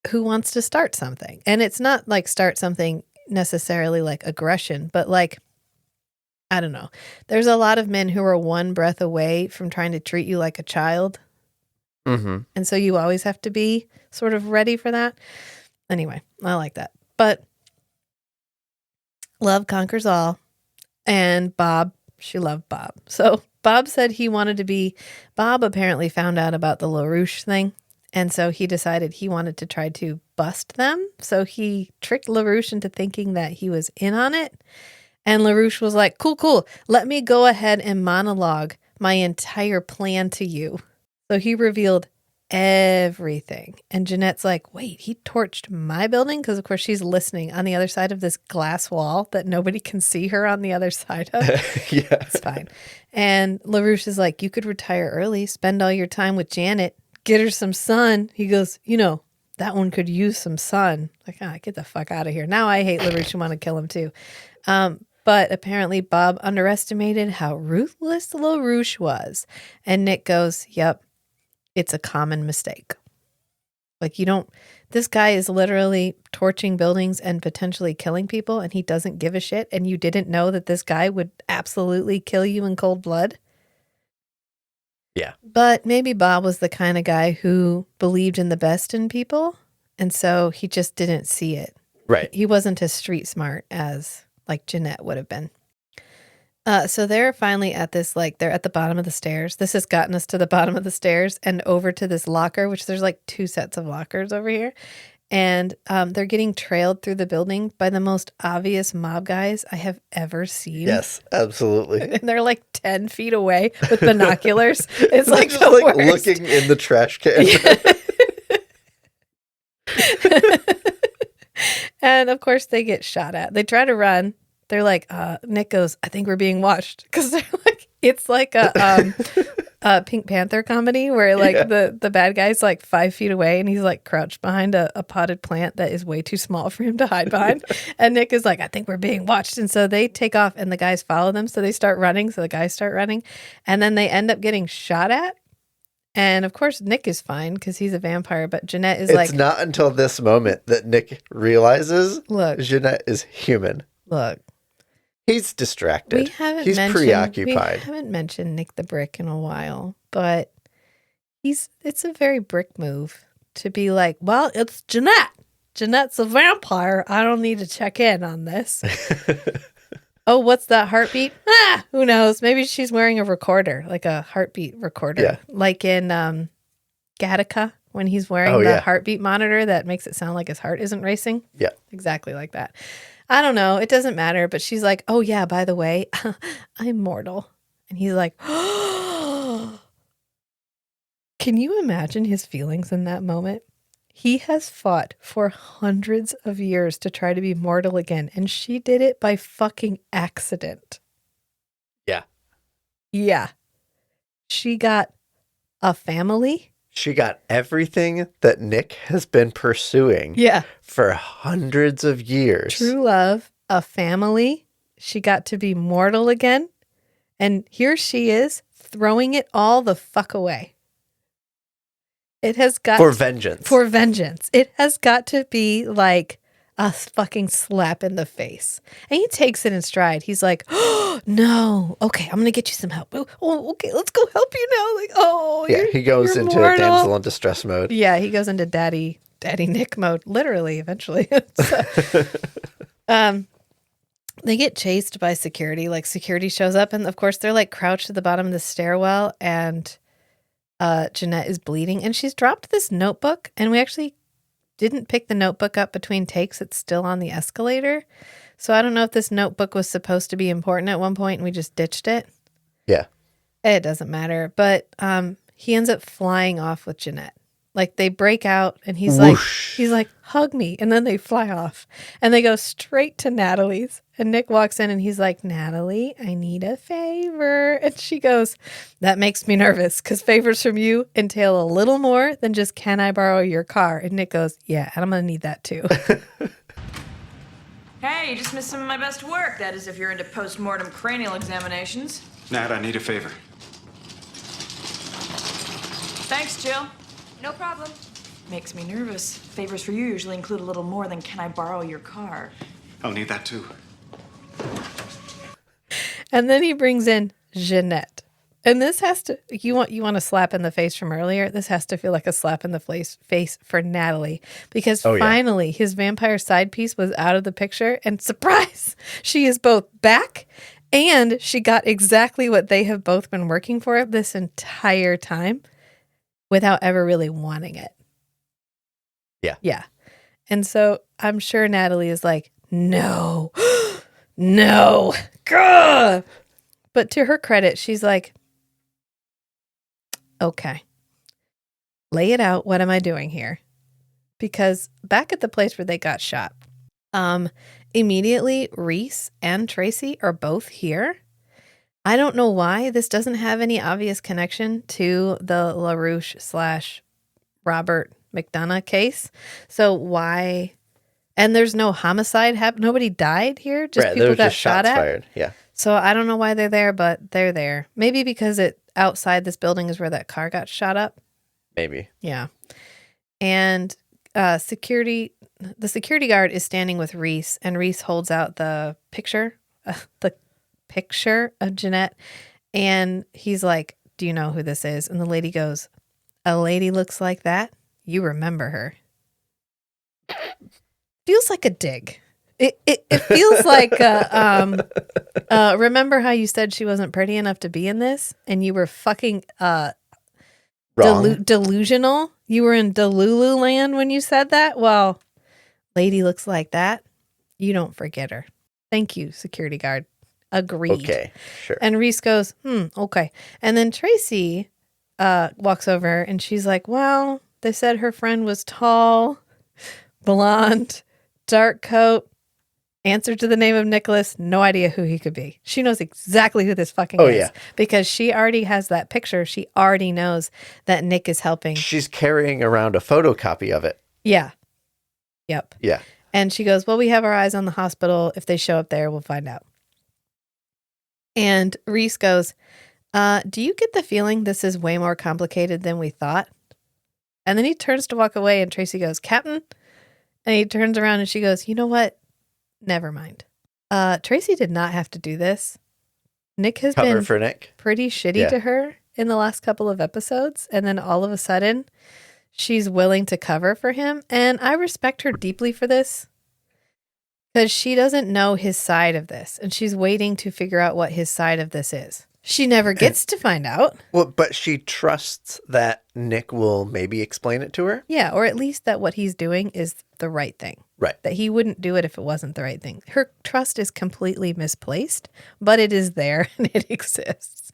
who wants to start something. And it's not like start something necessarily like aggression, but like, I don't know. There's a lot of men who are one breath away from trying to treat you like a child. Mm-hmm. And so you always have to be sort of ready for that. Anyway, I like that. But love conquers all. And Bob, she loved Bob. So Bob said he wanted to be, Bob apparently found out about the LaRouche thing. And so he decided he wanted to try to bust them. So he tricked LaRouche into thinking that he was in on it. And LaRouche was like, cool. Let me go ahead and monologue my entire plan to you. So he revealed everything. And Jeanette's like, wait, he torched my building? Because, of course, she's listening on the other side of this glass wall that nobody can see her on the other side of. Yeah. It's fine. And LaRouche is like, you could retire early, spend all your time with Janet, get her some sun. He goes, that one could use some sun. Like, get the fuck out of here. Now I hate LaRouche and want to kill him too. But apparently Bob underestimated how ruthless LaRouche was. And Nick goes, yep, it's a common mistake. Like, this guy is literally torching buildings and potentially killing people, and he doesn't give a shit. And you didn't know that this guy would absolutely kill you in cold blood. Yeah. But maybe Bob was the kind of guy who believed in the best in people. And so he just didn't see it. Right. He wasn't as street smart as like Jeanette would have been. So they're finally at this, they're at the bottom of the stairs. This has gotten us to the bottom of the stairs and over to this locker, which there's 2 sets of lockers over here. And they're getting trailed through the building by the most obvious mob guys I have ever seen. Yes, absolutely. And they're 10 feet away with binoculars. It's They're like just the worst. looking in the trash can. And of course they get shot at. They try to run. They're like, Nick goes, I think we're being watched. Because they're it's like a Pink Panther comedy where the bad guy's 5 feet away and he's crouched behind a potted plant that is way too small for him to hide behind. And Nick is like, I think we're being watched. And so they take off and the guys follow them. So they start running. So the guys start running. And then they end up getting shot at. And of course, Nick is fine because he's a vampire. But Jeanette is It's not until this moment that Nick realizes look, Jeanette is human. look. He's distracted. He's We preoccupied. haven't mentioned Nick the Brick in a while, but it's a very Brick move to be like, well, it's Jeanette. Jeanette's a vampire. I don't need to check in on this. Oh, what's that heartbeat? Who knows? Maybe she's wearing a recorder, like a heartbeat recorder. Yeah. Like in Gattaca when he's wearing the heartbeat monitor that makes it sound like his heart isn't racing. Yeah. Exactly like that. I don't know. It doesn't matter. But she's like, oh, yeah, by the way, I'm mortal. And he's like, oh. Can you imagine his feelings in that moment? He has fought for hundreds of years to try to be mortal again. And she did it by fucking accident. Yeah. Yeah. She got a family. She got everything that Nick has been pursuing for hundreds of years. True love, a family. She got to be mortal again. And here she is throwing it all the fuck away. It has got for vengeance. For vengeance. It has got to be like a fucking slap in the face. And he takes it in stride. He's like, oh, no. Okay, I'm going to get you some help. Oh, okay, let's go help you now. Like, oh, yeah, he goes into mortal. damsel in distress mode. Yeah, he goes into daddy Nick mode, literally, eventually. They get chased by security. Like, security shows up, and of course, they're crouched at the bottom of the stairwell, and Jeanette is bleeding, and she's dropped this notebook, and we actually didn't pick the notebook up between takes. It's still on the escalator. So I don't know if this notebook was supposed to be important at one point and we just ditched it. Yeah. It doesn't matter. But he ends up flying off with Jeanette. They break out and he's like, hug me. And then they fly off and they go straight to Natalie's. And Nick walks in and he's like, Natalie, I need a favor. And she goes, that makes me nervous because favors from you entail a little more than just, can I borrow your car? And Nick goes, yeah, and I'm going to need that too. Hey, you just missed some of my best work. That is if you're into post-mortem cranial examinations. Nat, I need a favor. Thanks, Jill. No problem. Makes me nervous. Favors for you usually include a little more than can I borrow your car? I'll need that too. And then he brings in Jeanette. And this has to, you want a slap in the face from earlier? This has to feel like a slap in the face for Natalie. Because finally, his vampire side piece was out of the picture. And surprise, she is both back and she got exactly what they have both been working for this entire time without ever really wanting it. Yeah. Yeah. And so I'm sure Natalie is like, no, no, gah! But to her credit, she's like, okay, lay it out. What am I doing here? Because back at the place where they got shot, immediately Reese and Tracy are both here. I don't know why this doesn't have any obvious connection to the LaRouche Robert McDonough case. So why? And there's no homicide. Nobody died here. Just Right, people there was got just shot shots at. fired. Yeah. So I don't know why they're there, but they're there. Maybe because outside this building is where that car got shot up. Maybe. Yeah. And the security guard is standing with Reese, and Reese holds out the picture of Jeanette, and he's like, "Do you know who this is?" And the lady goes, "A lady looks like that? You remember her?" Feels like a dig. It feels like remember how you said she wasn't pretty enough to be in this, and you were fucking Wrong. delusional. You were in Delulu land when you said that. Well, lady looks like that. You don't forget her. Thank you, security guard. Agreed. Okay, sure. And Reese goes, okay. And then Tracy walks over and she's like, well, they said her friend was tall, blonde, dark coat, answer to the name of Nicholas, no idea who he could be. She knows exactly who this fucking is. Yeah. Because she already has that picture. She already knows that Nick is helping. She's carrying around a photocopy of it. Yeah. Yep. Yeah. And she goes, well, we have our eyes on the hospital. If they show up there, we'll find out. And Reese goes, do you get the feeling this is way more complicated than we thought? And then he turns to walk away and Tracy goes, Captain? And he turns around and she goes, you know what? Never mind. Tracy did not have to do this. Nick has Cover been for Nick. pretty shitty to her in the last couple of episodes. And then all of a sudden, she's willing to cover for him. And I respect her deeply for this because she doesn't know his side of this. And she's waiting to figure out what his side of this is. She never gets to find out. Well, but she trusts that Nick will maybe explain it to her. Yeah, or at least that what he's doing is the right thing. Right. That he wouldn't do it if it wasn't the right thing. Her trust is completely misplaced, but it is there and it exists.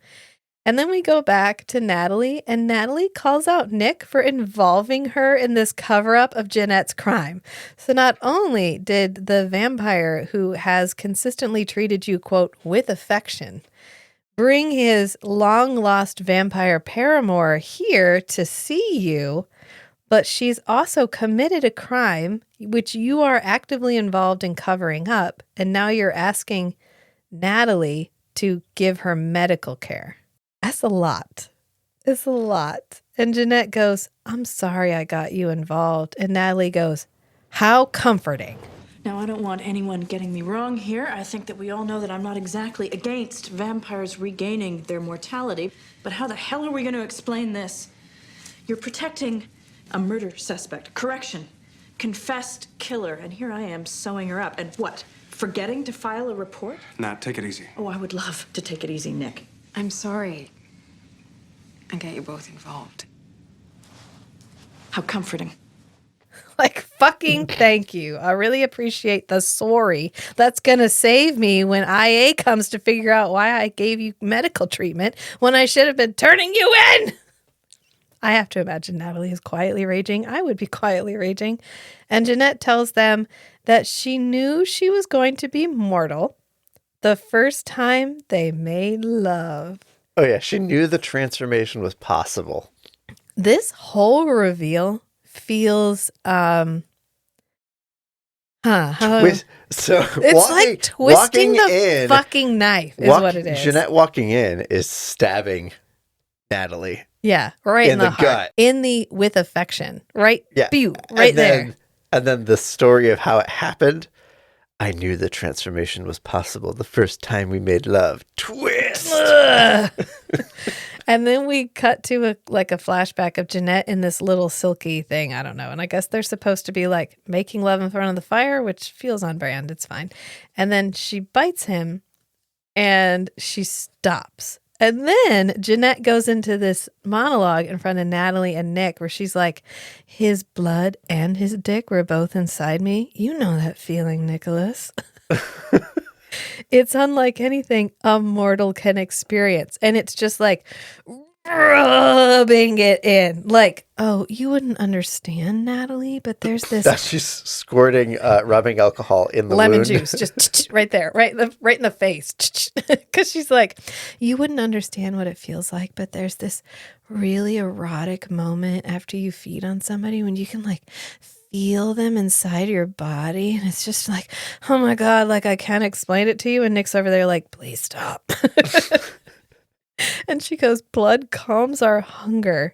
And then we go back to Natalie, and Natalie calls out Nick for involving her in this cover-up of Jeanette's crime. So not only did the vampire who has consistently treated you, quote, with affection, bring his long-lost vampire paramour here to see you, but she's also committed a crime which you are actively involved in covering up, and now you're asking Natalie to give her medical care. That's a lot. It's a lot. And Jeanette goes, I'm sorry I got you involved. And Natalie goes, how comforting. Now, I don't want anyone getting me wrong here. I think that we all know that I'm not exactly against vampires regaining their mortality. But how the hell are we going to explain this? You're protecting a murder suspect. Correction. Confessed killer. And here I am sewing her up. And what? Forgetting to file a report? Nat, take it easy. Oh, I would love to take it easy, Nick. I'm sorry I got you both involved. How comforting. Like, fucking thank you. I really appreciate the sorry. That's going to save me when IA comes to figure out why I gave you medical treatment when I should have been turning you in. I have to imagine Natalie is quietly raging. I would be quietly raging. And Jeanette tells them that she knew she was going to be mortal the first time they made love. Oh, yeah. She knew the transformation was possible. This whole reveal feels So it's like twisting the fucking knife is what it is. Jeanette walking in is stabbing Natalie. Yeah, right in the heart. gut. In the with affection. Right? Yeah. Pew, right there. And then the story of how it happened. I knew the transformation was possible the first time we made love. Twist! And then we cut to a flashback of Jeanette in this little silky thing. I don't know. And I guess they're supposed to be like making love in front of the fire, which feels on brand. It's fine. And then she bites him and she stops. And then Jeanette goes into this monologue in front of Natalie and Nick where she's like, his blood and his dick were both inside me. You know that feeling, Nicholas. It's unlike anything a mortal can experience. And it's just like rubbing it in. Like, oh, you wouldn't understand, Natalie, but there's this That she's squirting rubbing alcohol in the lemon wound. juice just right there, right in the face. Because she's like, you wouldn't understand what it feels like, but there's this really erotic moment after you feed on somebody when you can like feel them inside your body, and it's just like, oh my God, like I can't explain it to you. And Nick's over there like, please stop. And she goes, blood calms our hunger,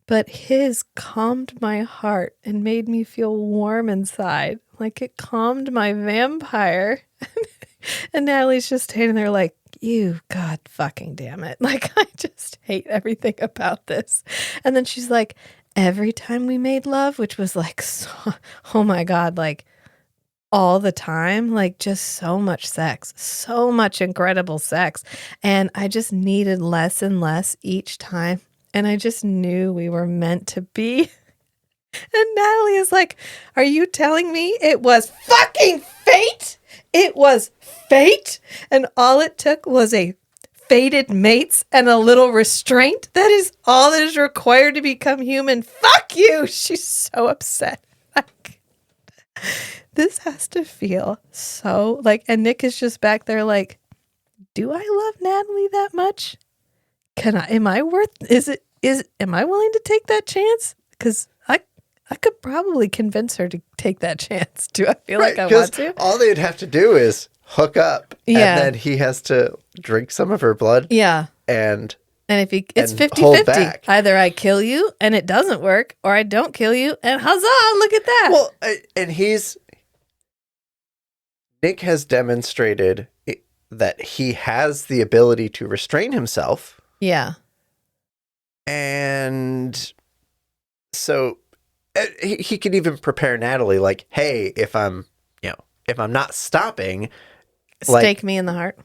but his calmed my heart and made me feel warm inside, like it calmed my vampire. And Natalie's just standing there like, you, God fucking damn it. Like, I just hate everything about this. And then she's like, every time we made love, which was like, so, oh my God, like all the time, like just so much sex, so much incredible sex. And I just needed less and less each time. And I just knew we were meant to be. And Natalie is like, are you telling me it was fucking fate? It was fate. And all it took was a fated mates and a little restraint. That is all that is required to become human. Fuck you. She's so upset. Like, this has to feel so like, and Nick is just back there like, do I love Natalie that much? Am I willing to take that chance? Because I could probably convince her to take that chance. Do I feel like I want to? All they'd have to do is hook up, Yeah. and then he has to drink some of her blood. Yeah. And it's and hold 50-50. back. Either I kill you and it doesn't work, or I don't kill you and huzzah, look at that. Well, and Nick has demonstrated that he has the ability to restrain himself. Yeah. And so he could even prepare Natalie like, hey, if I'm not stopping, Stake me in the heart.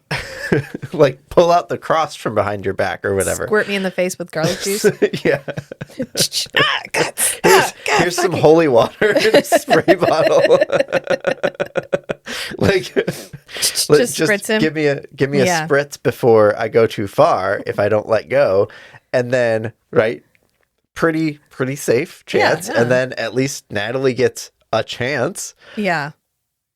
like pull out the cross from behind your back or whatever. Squirt me in the face with garlic juice. Yeah. God, Here's some holy water in a spray bottle. Like, Just just spritz him. give me a Yeah. spritz before I go too far if I don't let go, and then pretty safe chance, Yeah. and then at least Natalie gets a chance, Yeah.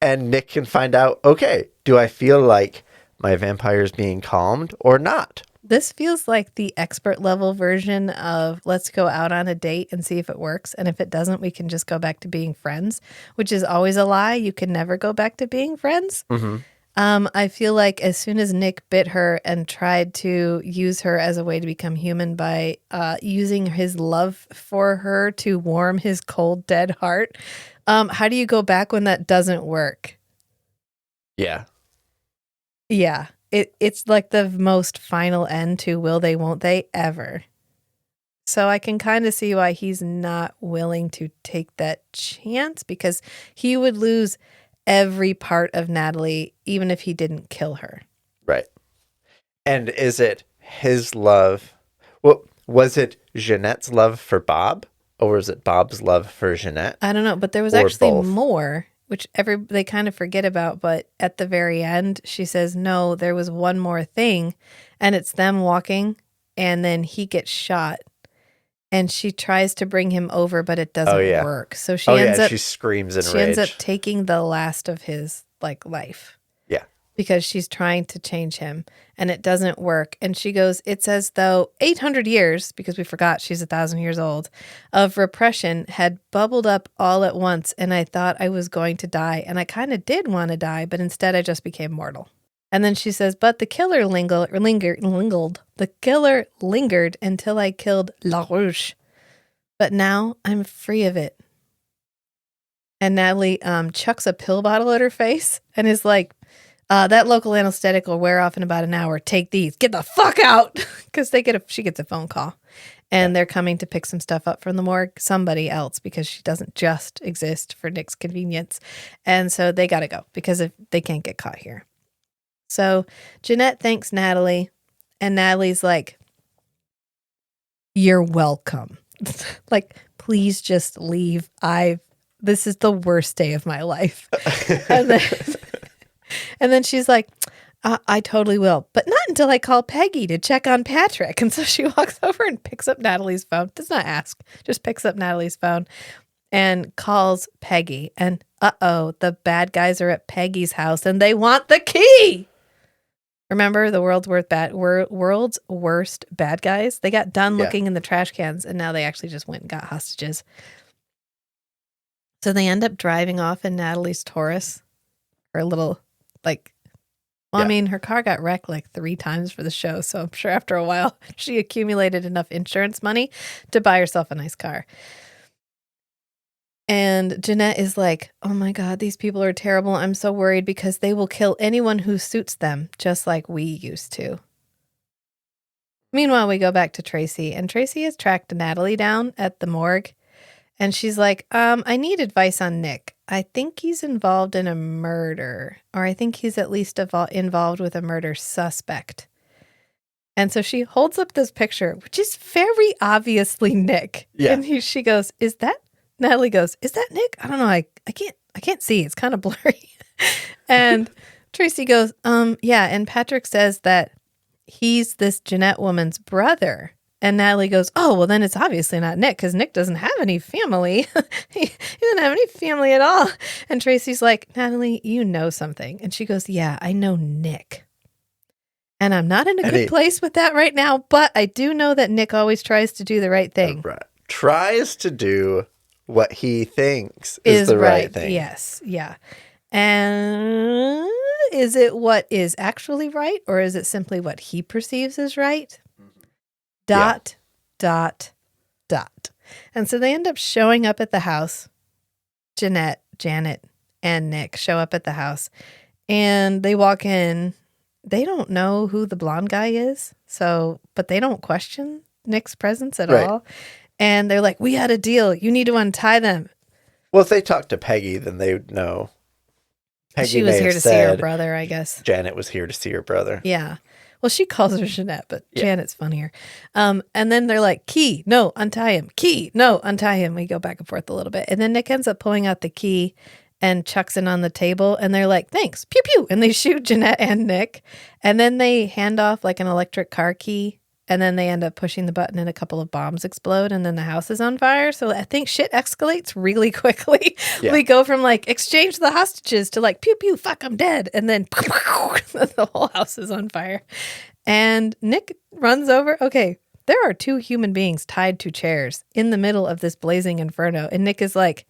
and Nick can find out, okay, do I feel like my vampire's being calmed or not? This feels like the expert level version of let's go out on a date and see if it works. And if it doesn't, we can just go back to being friends, which is always a lie. You can never go back to being friends. Mm-hmm. I feel like as soon as Nick bit her and tried to use her as a way to become human by using his love for her to warm his cold, dead heart, how do you go back when that doesn't work? Yeah. Yeah. It's like the most final end to will they, won't they ever. So I can kind of see why he's not willing to take that chance, because he would lose every part of Natalie, even if he didn't kill her. Right. And is it his love? Well, was it Jeanette's love for Bob, or was it Bob's love for Jeanette? I don't know, but there was Or actually both. more, which they kind of forget about. But at the very end, she says, no, there was one more thing, and it's them walking, and then he gets shot. And she tries to bring him over, but it doesn't work. So she ends up she screams in she rage. ends up taking the last of his life. Yeah. Because she's trying to change him and it doesn't work. And she goes, it's as though 800 years, because we forgot she's 1,000 years old, of repression had bubbled up all at once. And I thought I was going to die. And I kind of did want to die, but instead I just became mortal. And then she says, but the killer lingered. The killer lingered until I killed LaRouche. But now I'm free of it. And Natalie chucks a pill bottle at her face and is like, that local anesthetic will wear off in about an hour. Take these. Get the fuck out. Because she gets a phone call. And they're coming to pick some stuff up from the morgue. Somebody else, because she doesn't just exist for Nick's convenience. And so they got to go because they can't get caught here. So Jeanette thanks Natalie, and Natalie's like, you're welcome. Like, please just leave. This is the worst day of my life. And then she's like, I totally will, but not until I call Peggy to check on Patrick. And so she walks over and picks up Natalie's phone. Does not ask, just picks up Natalie's phone and calls Peggy. And the bad guys are at Peggy's house and they want the key. Remember the world's worst bad guys? They got done looking in the trash cans and now they actually just went and got hostages. So they end up driving off in Natalie's Taurus, her little I mean, her car got wrecked like 3 times for the show, so I'm sure after a while she accumulated enough insurance money to buy herself a nice car. And Jeanette is like, oh my God, these people are terrible. I'm so worried because they will kill anyone who suits them, just like we used to. Meanwhile, we go back to Tracy, and Tracy has tracked Natalie down at the morgue. And she's like, I need advice on Nick. I think he's involved in a murder, or I think he's at least involved with a murder suspect. And so she holds up this picture, which is very obviously Nick. Yeah. And she goes, is that? Natalie goes, is that Nick? I don't know. I can't see. It's kind of blurry. And Tracy goes, yeah. And Patrick says that he's this Jeanette woman's brother. And Natalie goes, oh, well, then it's obviously not Nick because Nick doesn't have any family. he doesn't have any family at all. And Tracy's like, Natalie, you know something. And she goes, yeah, I know Nick. And I'm not in a good place with that right now, but I do know that Nick always tries to do the right thing. Tries to do what he thinks is the right thing. Yes. Yeah. And is it what is actually right, or is it simply what he perceives as right? Dot. And so they end up showing up at the house. Jeanette, Janet, and Nick show up at the house. And they walk in. They don't know who the blonde guy is. But they don't question Nick's presence at all. And they're like, we had a deal. You need to untie them. Well, if they talk to Peggy, then they would know. Peggy she was here to see her brother, I guess. Janet was here to see her brother. Yeah. Well, she calls her Jeanette, but Janet's funnier. And then they're like, key, no, untie him. Key, no, untie him. We go back and forth a little bit. And then Nick ends up pulling out the key and chucks it on the table. And they're like, thanks, pew, pew. And they shoot Jeanette and Nick. And then they hand off like an electric car key. And then they end up pushing the button and a couple of bombs explode. And then the house is on fire. So I think shit escalates really quickly. Yeah. We go from like exchange the hostages to like pew, pew, fuck, I'm dead. And then the whole house is on fire. And Nick runs over. Okay, there are 2 human beings tied to chairs in the middle of this blazing inferno. And Nick is like,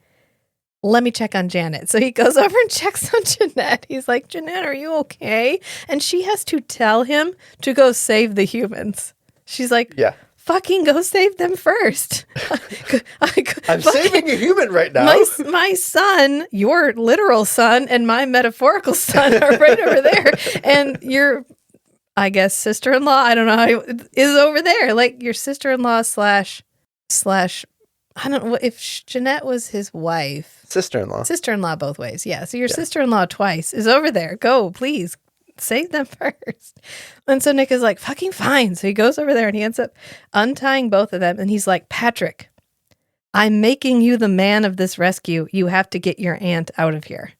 let me check on Janet. So he goes over and checks on Jeanette. He's like, Jeanette, are you okay? And she has to tell him to go save the humans. She's like, yeah, fucking go save them first. I'm saving a human right now. My son, your literal son, and my metaphorical son are right over there. And your, I guess, sister-in-law, I don't know, is over there. Like your sister-in-law slash, I don't know if Jeanette was his wife. Sister-in-law both ways. Yeah. So your sister-in-law twice is over there. Go, please. Save them first. And so Nick is like, fucking fine. So he goes over there and he ends up untying both of them. And he's like, Patrick, I'm making you the man of this rescue. You have to get your aunt out of here.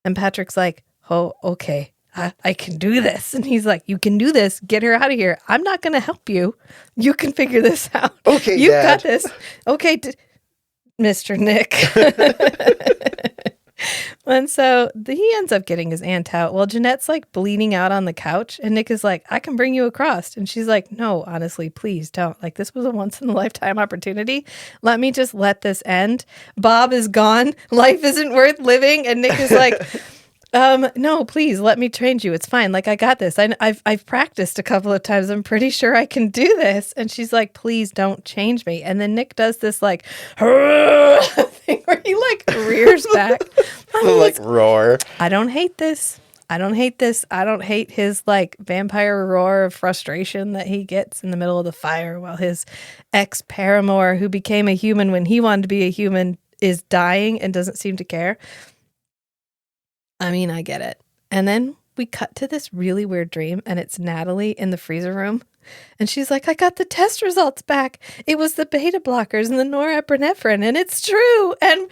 And Patrick's like, oh, okay, I can do this. And he's like, you can do this. Get her out of here. I'm not going to help you. You can figure this out. Okay, you Dad. got this. Okay, Mr. Nick. And so he ends up getting his aunt out. Well, Jeanette's like bleeding out on the couch. And Nick is like, I can bring you across. And she's like, no, honestly, please don't. Like, this was a once in a lifetime opportunity. Let me just let this end. Bob is gone. Life isn't worth living. And Nick is like, no, please let me train you. It's fine. Like, I got this. I've practiced a couple of times. I'm pretty sure I can do this. And she's like, please don't change me. And then Nick does this like thing where he like rears back. Like roar. I don't hate this. I don't hate his like vampire roar of frustration that he gets in the middle of the fire while his ex-paramour, who became a human when he wanted to be a human, is dying and doesn't seem to care. I mean, I get it. And then we cut to this really weird dream, and it's Natalie in the freezer room, And she's like, I got the test results back. It was the beta blockers and the norepinephrine, and it's true. And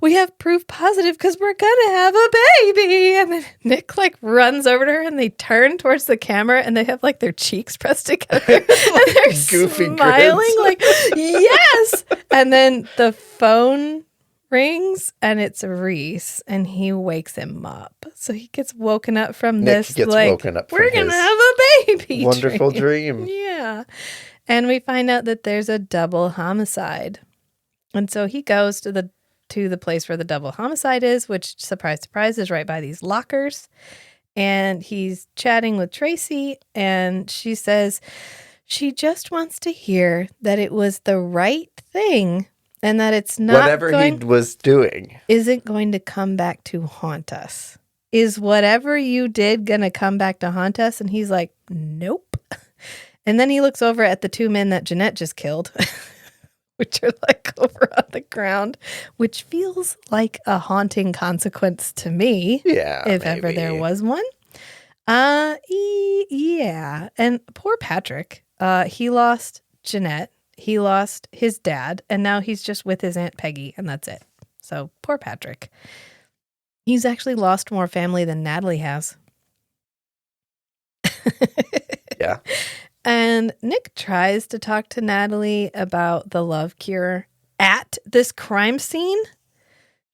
we have proof positive because we're going to have a baby. And then Nick like runs over to her and they turn towards the camera and they have like their cheeks pressed together. And they're Goofy smiling grins. like, yes. And then the phone rings and it's Reese and he wakes him up. So he gets woken up from Nick this gets like, woken up we're from going to his have a baby. wonderful dream. Yeah. And we find out that there's a double homicide. And so he goes to the place where the double homicide is, which, surprise, surprise, is right by these lockers. And he's chatting with Tracy, and she says she just wants to hear that it was the right thing and that it's not Whatever he was doing isn't going to come back to haunt us. Is whatever you did going to come back to haunt us? And he's like, nope. And then he looks over at the two men that Jeanette just killed, which are like over on the ground, which feels like a haunting consequence to me. Yeah, If ever there maybe. was one. Yeah. And poor Patrick, he lost Jeanette. He lost his dad, and now he's just with his Aunt Peggy, and that's it. So poor Patrick. He's actually lost more family than Natalie has. Yeah. And Nick tries to talk to Natalie about the love cure at this crime scene.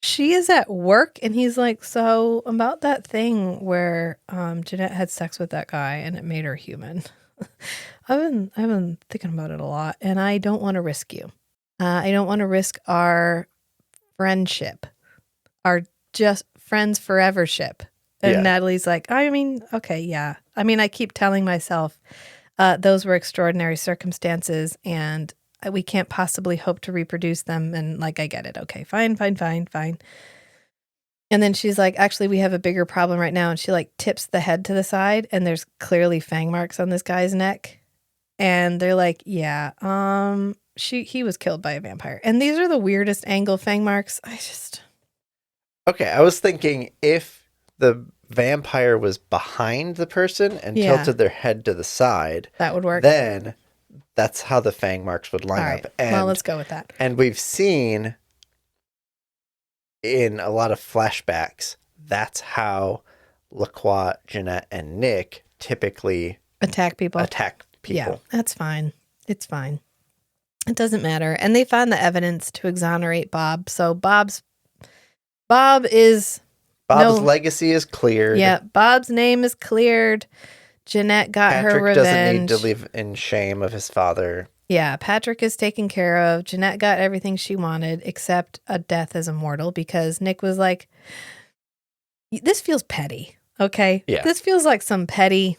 She is at work, and he's like, so about that thing where Jeanette had sex with that guy and it made her human. I've been thinking about it a lot, and I don't want to risk you. I don't want to risk our friendship, our just friends forever ship. And Yeah. Natalie's like, I mean, okay, yeah. I mean, I keep telling myself those were extraordinary circumstances, and we can't possibly hope to reproduce them. And like, I get it. Okay, fine. And then she's like, actually, we have a bigger problem right now. And she like tips the head to the side, and there's clearly fang marks on this guy's neck. And they're like, yeah, he was killed by a vampire. And these are the weirdest angle fang marks. Okay, I was thinking if the vampire was behind the person and Yeah. tilted their head to the side, That would work. then that's how the fang marks would line All right. up. And, Well, let's go with that. and we've seen in a lot of flashbacks, that's how Lacroix, Jeanette, and Nick typically Attack people. attack people. Yeah, that's fine. It's fine. It doesn't matter. And they found the evidence to exonerate Bob. So Bob's legacy is cleared. Yeah, Bob's name is cleared. Jeanette got her Patrick revenge. doesn't need to live in shame of his father. Yeah, Patrick is taken care of. Jeanette got everything she wanted except a death as immortal, because Nick was like, this feels petty, okay? Yeah. This feels like some petty,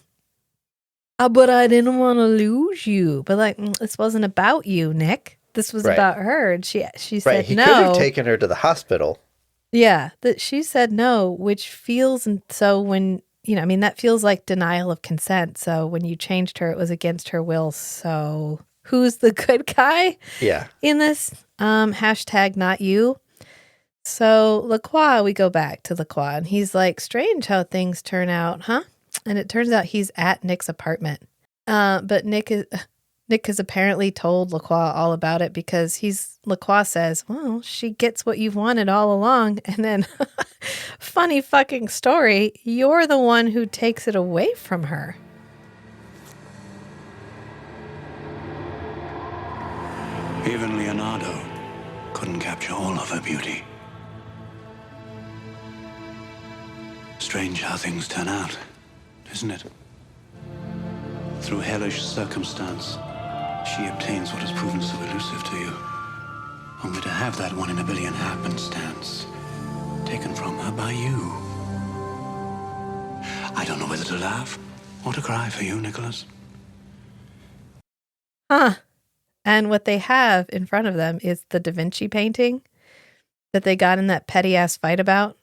but I didn't want to lose you. But like, this wasn't about you, Nick. This was Right. about her. And she Right. said He no. could have taken her to the hospital. Yeah, that she said no, which feels, and so when, I mean, that feels like denial of consent. So when you changed her, it was against her will. So who's the good guy Yeah. in this? Hashtag not you. So Lacroix, we go back to Lacroix, and he's like, strange how things turn out, huh? And it turns out he's at Nick's apartment. But Nick has apparently told Lacroix all about it, because Lacroix says, well, she gets what you've wanted all along. And then, funny fucking story, you're the one who takes it away from her. Even Leonardo couldn't capture all of her beauty. Strange how things turn out, isn't it? Through hellish circumstance, she obtains what has proven so elusive to you, only to have that one in a billion happenstance taken from her by you. I don't know whether to laugh or to cry for you, Nicholas. Huh. And what they have in front of them is the Da Vinci painting that they got in that petty ass fight about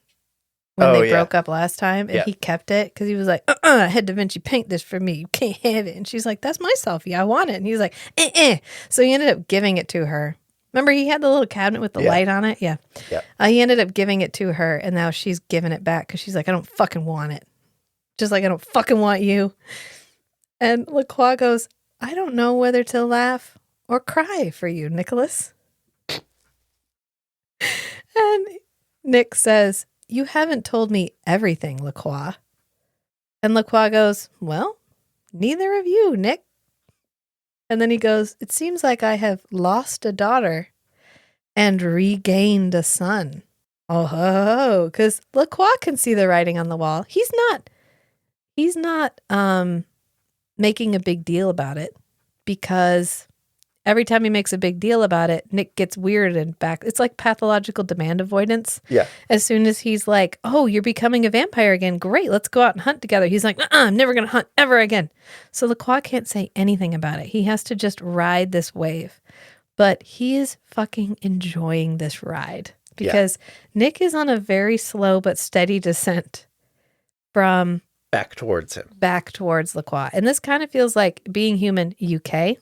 when they broke up last time. And he kept it because he was like, I had Da Vinci paint this for me. You can't have it. And she's like, that's my selfie. I want it. And he was like, So he ended up giving it to her. Remember, he had the little cabinet with the light on it? Yeah. He ended up giving it to her, and now she's giving it back because she's like, I don't fucking want it. Just like I don't fucking want you. And Lacroix goes, I don't know whether to laugh or cry for you, Nicholas. And Nick says, you haven't told me everything, LaCroix. And LaCroix goes, well, neither of you, Nick. And then he goes, it seems like I have lost a daughter and regained a son. Oh, because LaCroix can see the writing on the wall. He's not making a big deal about it, because every time he makes a big deal about it, Nick gets weird and back. It's like pathological demand avoidance. Yeah. As soon as he's like, oh, you're becoming a vampire again. Great. Let's go out and hunt together. He's like, I'm never going to hunt ever again. So LaCroix can't say anything about it. He has to just ride this wave. But he is fucking enjoying this ride, because Nick is on a very slow but steady descent from Back towards him. back towards LaCroix. And this kind of feels like Being Human UK.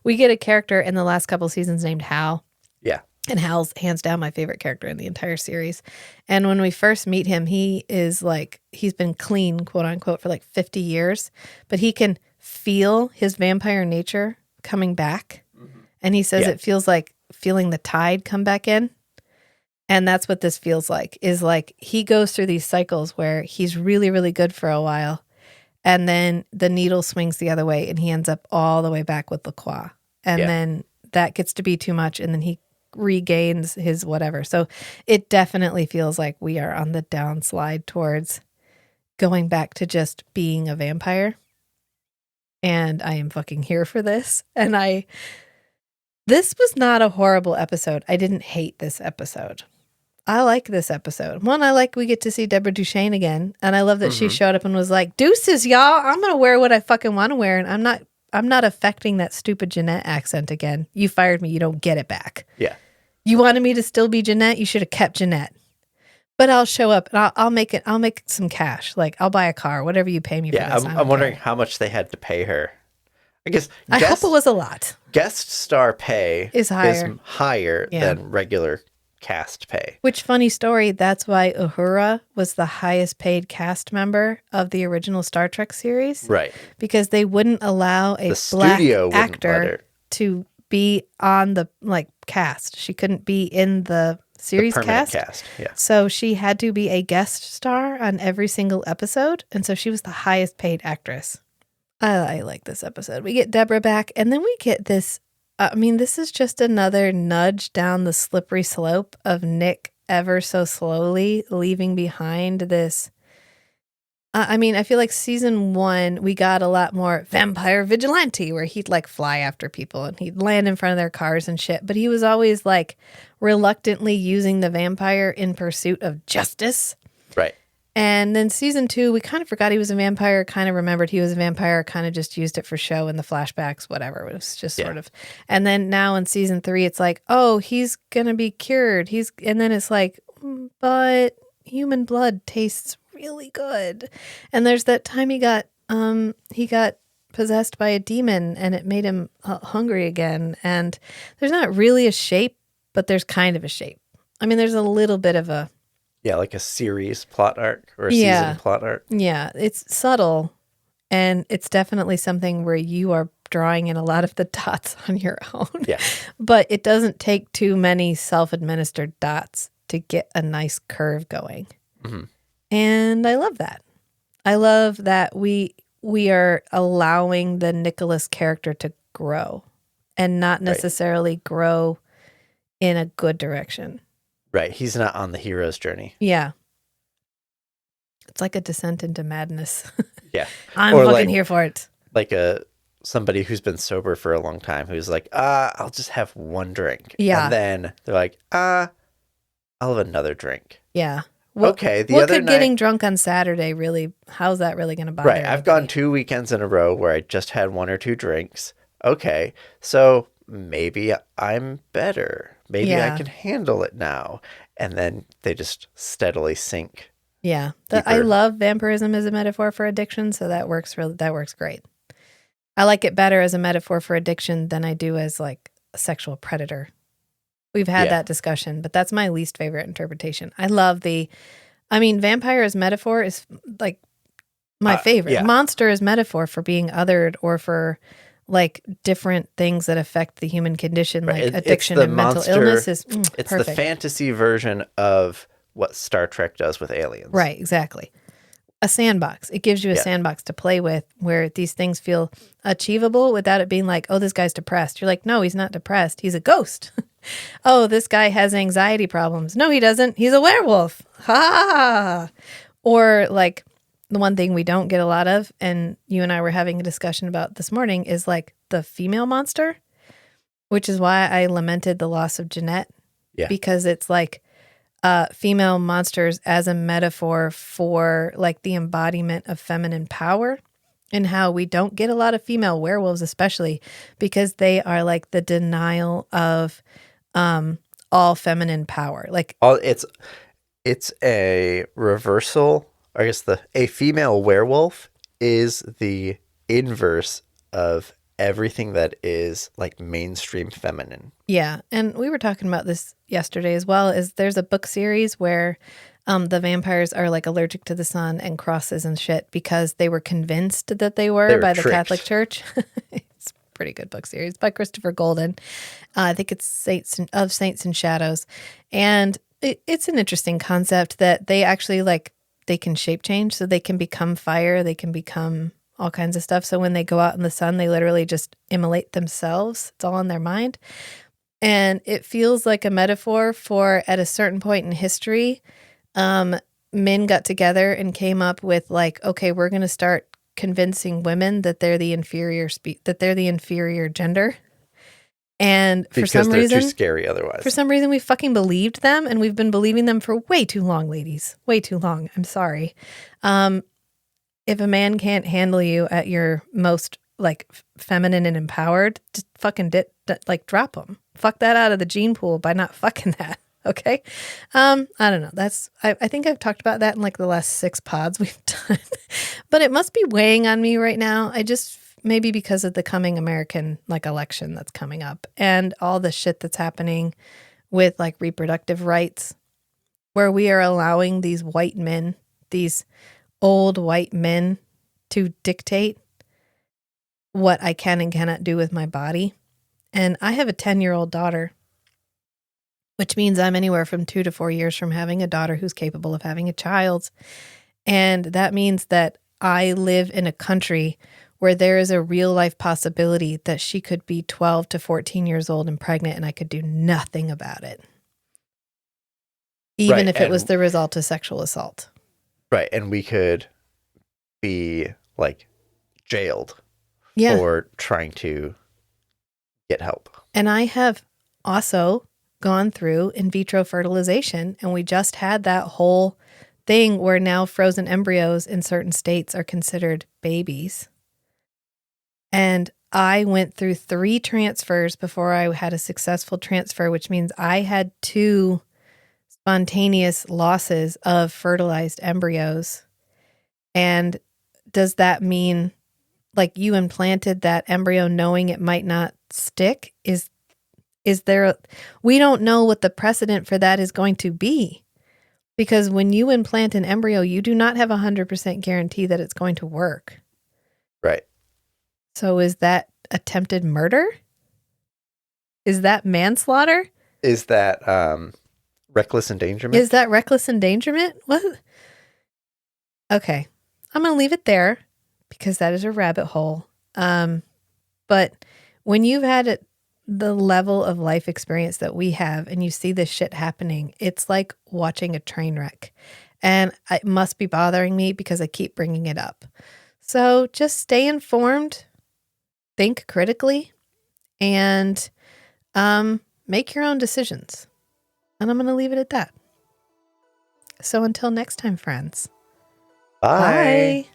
We get a character in the last couple seasons named Hal. Yeah. And Hal's hands down my favorite character in the entire series. And when we first meet him, he is like, he's been clean, quote unquote, for like 50 years, but he can feel his vampire nature coming back. Mm-hmm. And he says it feels like feeling the tide come back in. And that's what this feels like, is like he goes through these cycles where he's really, really good for a while. And then the needle swings the other way and he ends up all the way back with LaCroix. And then that gets to be too much. And then he regains his whatever. So it definitely feels like we are on the downslide towards going back to just being a vampire. And I am fucking here for this. And this was not a horrible episode. I didn't hate this episode. I like this episode. One, I like we get to see Deborah Duchesne again. And I love that she showed up and was like, deuces, y'all. I'm going to wear what I fucking want to wear. And I'm not affecting that stupid Jeanette accent again. You fired me. You don't get it back. Yeah. You wanted me to still be Jeanette? You should have kept Jeanette. But I'll show up and I'll make some cash. Like I'll buy a car, whatever you pay me for this. I'm wondering how much they had to pay her. I guess I hope it was a lot. Guest star pay is higher than regular cast pay. Which, funny story, that's why Uhura was the highest paid cast member of the original Star Trek series. Right. Because they wouldn't allow a black actor to be on the cast. She couldn't be in the series cast. Yeah. So she had to be a guest star on every single episode. And so she was the highest paid actress. I like this episode. We get Deborah back, and then we get this. This is just another nudge down the slippery slope of Nick ever so slowly leaving behind this. I feel like season 1, we got a lot more vampire vigilante, where he'd fly after people and he'd land in front of their cars and shit. But he was always reluctantly using the vampire in pursuit of justice. Right. And then season 2, we kind of forgot he was a vampire, kind of remembered he was a vampire, kind of just used it for show in the flashbacks, whatever. It was just sort of. And then now in season 3, it's like, oh, he's going to be cured. And then it's like, but human blood tastes really good. And there's that time he got possessed by a demon and it made him hungry again. And there's not really a shape, but there's kind of a shape. There's a little bit of a. Yeah, like a series plot arc or a season plot arc. Yeah, it's subtle, and it's definitely something where you are drawing in a lot of the dots on your own. Yeah. But it doesn't take too many self-administered dots to get a nice curve going. Mm-hmm. And I love that. I love that we are allowing the Nicholas character to grow and not necessarily grow in a good direction. Right. He's not on the hero's journey. Yeah. It's like a descent into madness. Yeah. I'm fucking here for it. Like somebody who's been sober for a long time who's like, I'll just have one drink. Yeah. And then they're like, I'll have another drink. Yeah. Okay. What could getting drunk on Saturday really, how's that really going to bother Right. I've gone 2 weekends in a row where I just had 1 or 2 drinks. Okay. So maybe I'm better. Maybe I can handle it now. And then they just steadily sink. Yeah. I love vampirism as a metaphor for addiction, so that works great. I like it better as a metaphor for addiction than I do as a sexual predator. We've had that discussion, but that's my least favorite interpretation. I love vampire as metaphor is My favorite. yeah. Monster is metaphor for being othered or for like different things that affect the human condition, like It's addiction the and mental monster- illness is It's the perfect. fantasy version of what Star Trek does with aliens. Right, exactly. A sandbox. It gives you a Yeah. sandbox to play with where these things feel achievable without it being like, oh, this guy's depressed. You're like, no, he's not depressed. He's a ghost. Oh, this guy has anxiety problems. No, he doesn't. He's a werewolf. Ha! Or like the one thing we don't get a lot of, and you and I were having a discussion about this morning, is like the female monster, which is why I lamented the loss of Jeanette. Yeah. Because it's like female monsters as a metaphor for like the embodiment of feminine power, and how we don't get a lot of female werewolves, especially because they are like the denial of all feminine power. Like It's a reversal. I guess a female werewolf is the inverse of everything that is like mainstream feminine. Yeah, and we were talking about this yesterday as well. Is there's a book series where the vampires are like allergic to the sun and crosses and shit because they were convinced that they were by the tricked. Catholic Church. It's a pretty good book series by Christopher Golden. I think it's Saints and Shadows, and it's an interesting concept that they actually like they can shape change, so they can become fire, they can become all kinds of stuff. So when they go out in the sun, they literally just immolate themselves. It's all in their mind. And it feels like a metaphor for at a certain point in history, men got together and came up with like, okay, we're going to start convincing women that they're the inferior gender. And for Because some they're reason, too scary otherwise. for some reason, we fucking believed them, and we've been believing them for way too long, ladies. Way too long. I'm sorry. If a man can't handle you at your most like feminine and empowered, just fucking like drop him. Fuck that out of the gene pool by not fucking that. Okay. I don't know. I think I've talked about that in like the last 6 pods we've done, but it must be weighing on me right now. Maybe because of the coming American like election that's coming up and all the shit that's happening with like reproductive rights, where we are allowing these white men, these old white men, to dictate what I can and cannot do with my body. And I have a 10-year-old daughter, which means I'm anywhere from 2 to 4 years from having a daughter who's capable of having a child. And that means that I live in a country where there is a real life possibility that she could be 12 to 14 years old and pregnant, and I could do nothing about it. Even if it was the result of sexual assault. Right. And we could be like jailed for trying to get help. And I have also gone through in vitro fertilization, and we just had that whole thing where now frozen embryos in certain states are considered babies. And I went through 3 transfers before I had a successful transfer, which means I had 2 spontaneous losses of fertilized embryos. And does that mean like you implanted that embryo knowing it might not stick? Is there we don't know what the precedent for that is going to be, because when you implant an embryo, you do not have 100% guarantee that it's going to work. Right. So is that attempted murder? Is that manslaughter? Is that reckless endangerment? Is that reckless endangerment? What? Okay. I'm going to leave it there because that is a rabbit hole. But when you've had the level of life experience that we have and you see this shit happening, it's like watching a train wreck. And it must be bothering me because I keep bringing it up. So just stay informed, think critically, and make your own decisions. And I'm going to leave it at that. So until next time, friends. Bye. Bye.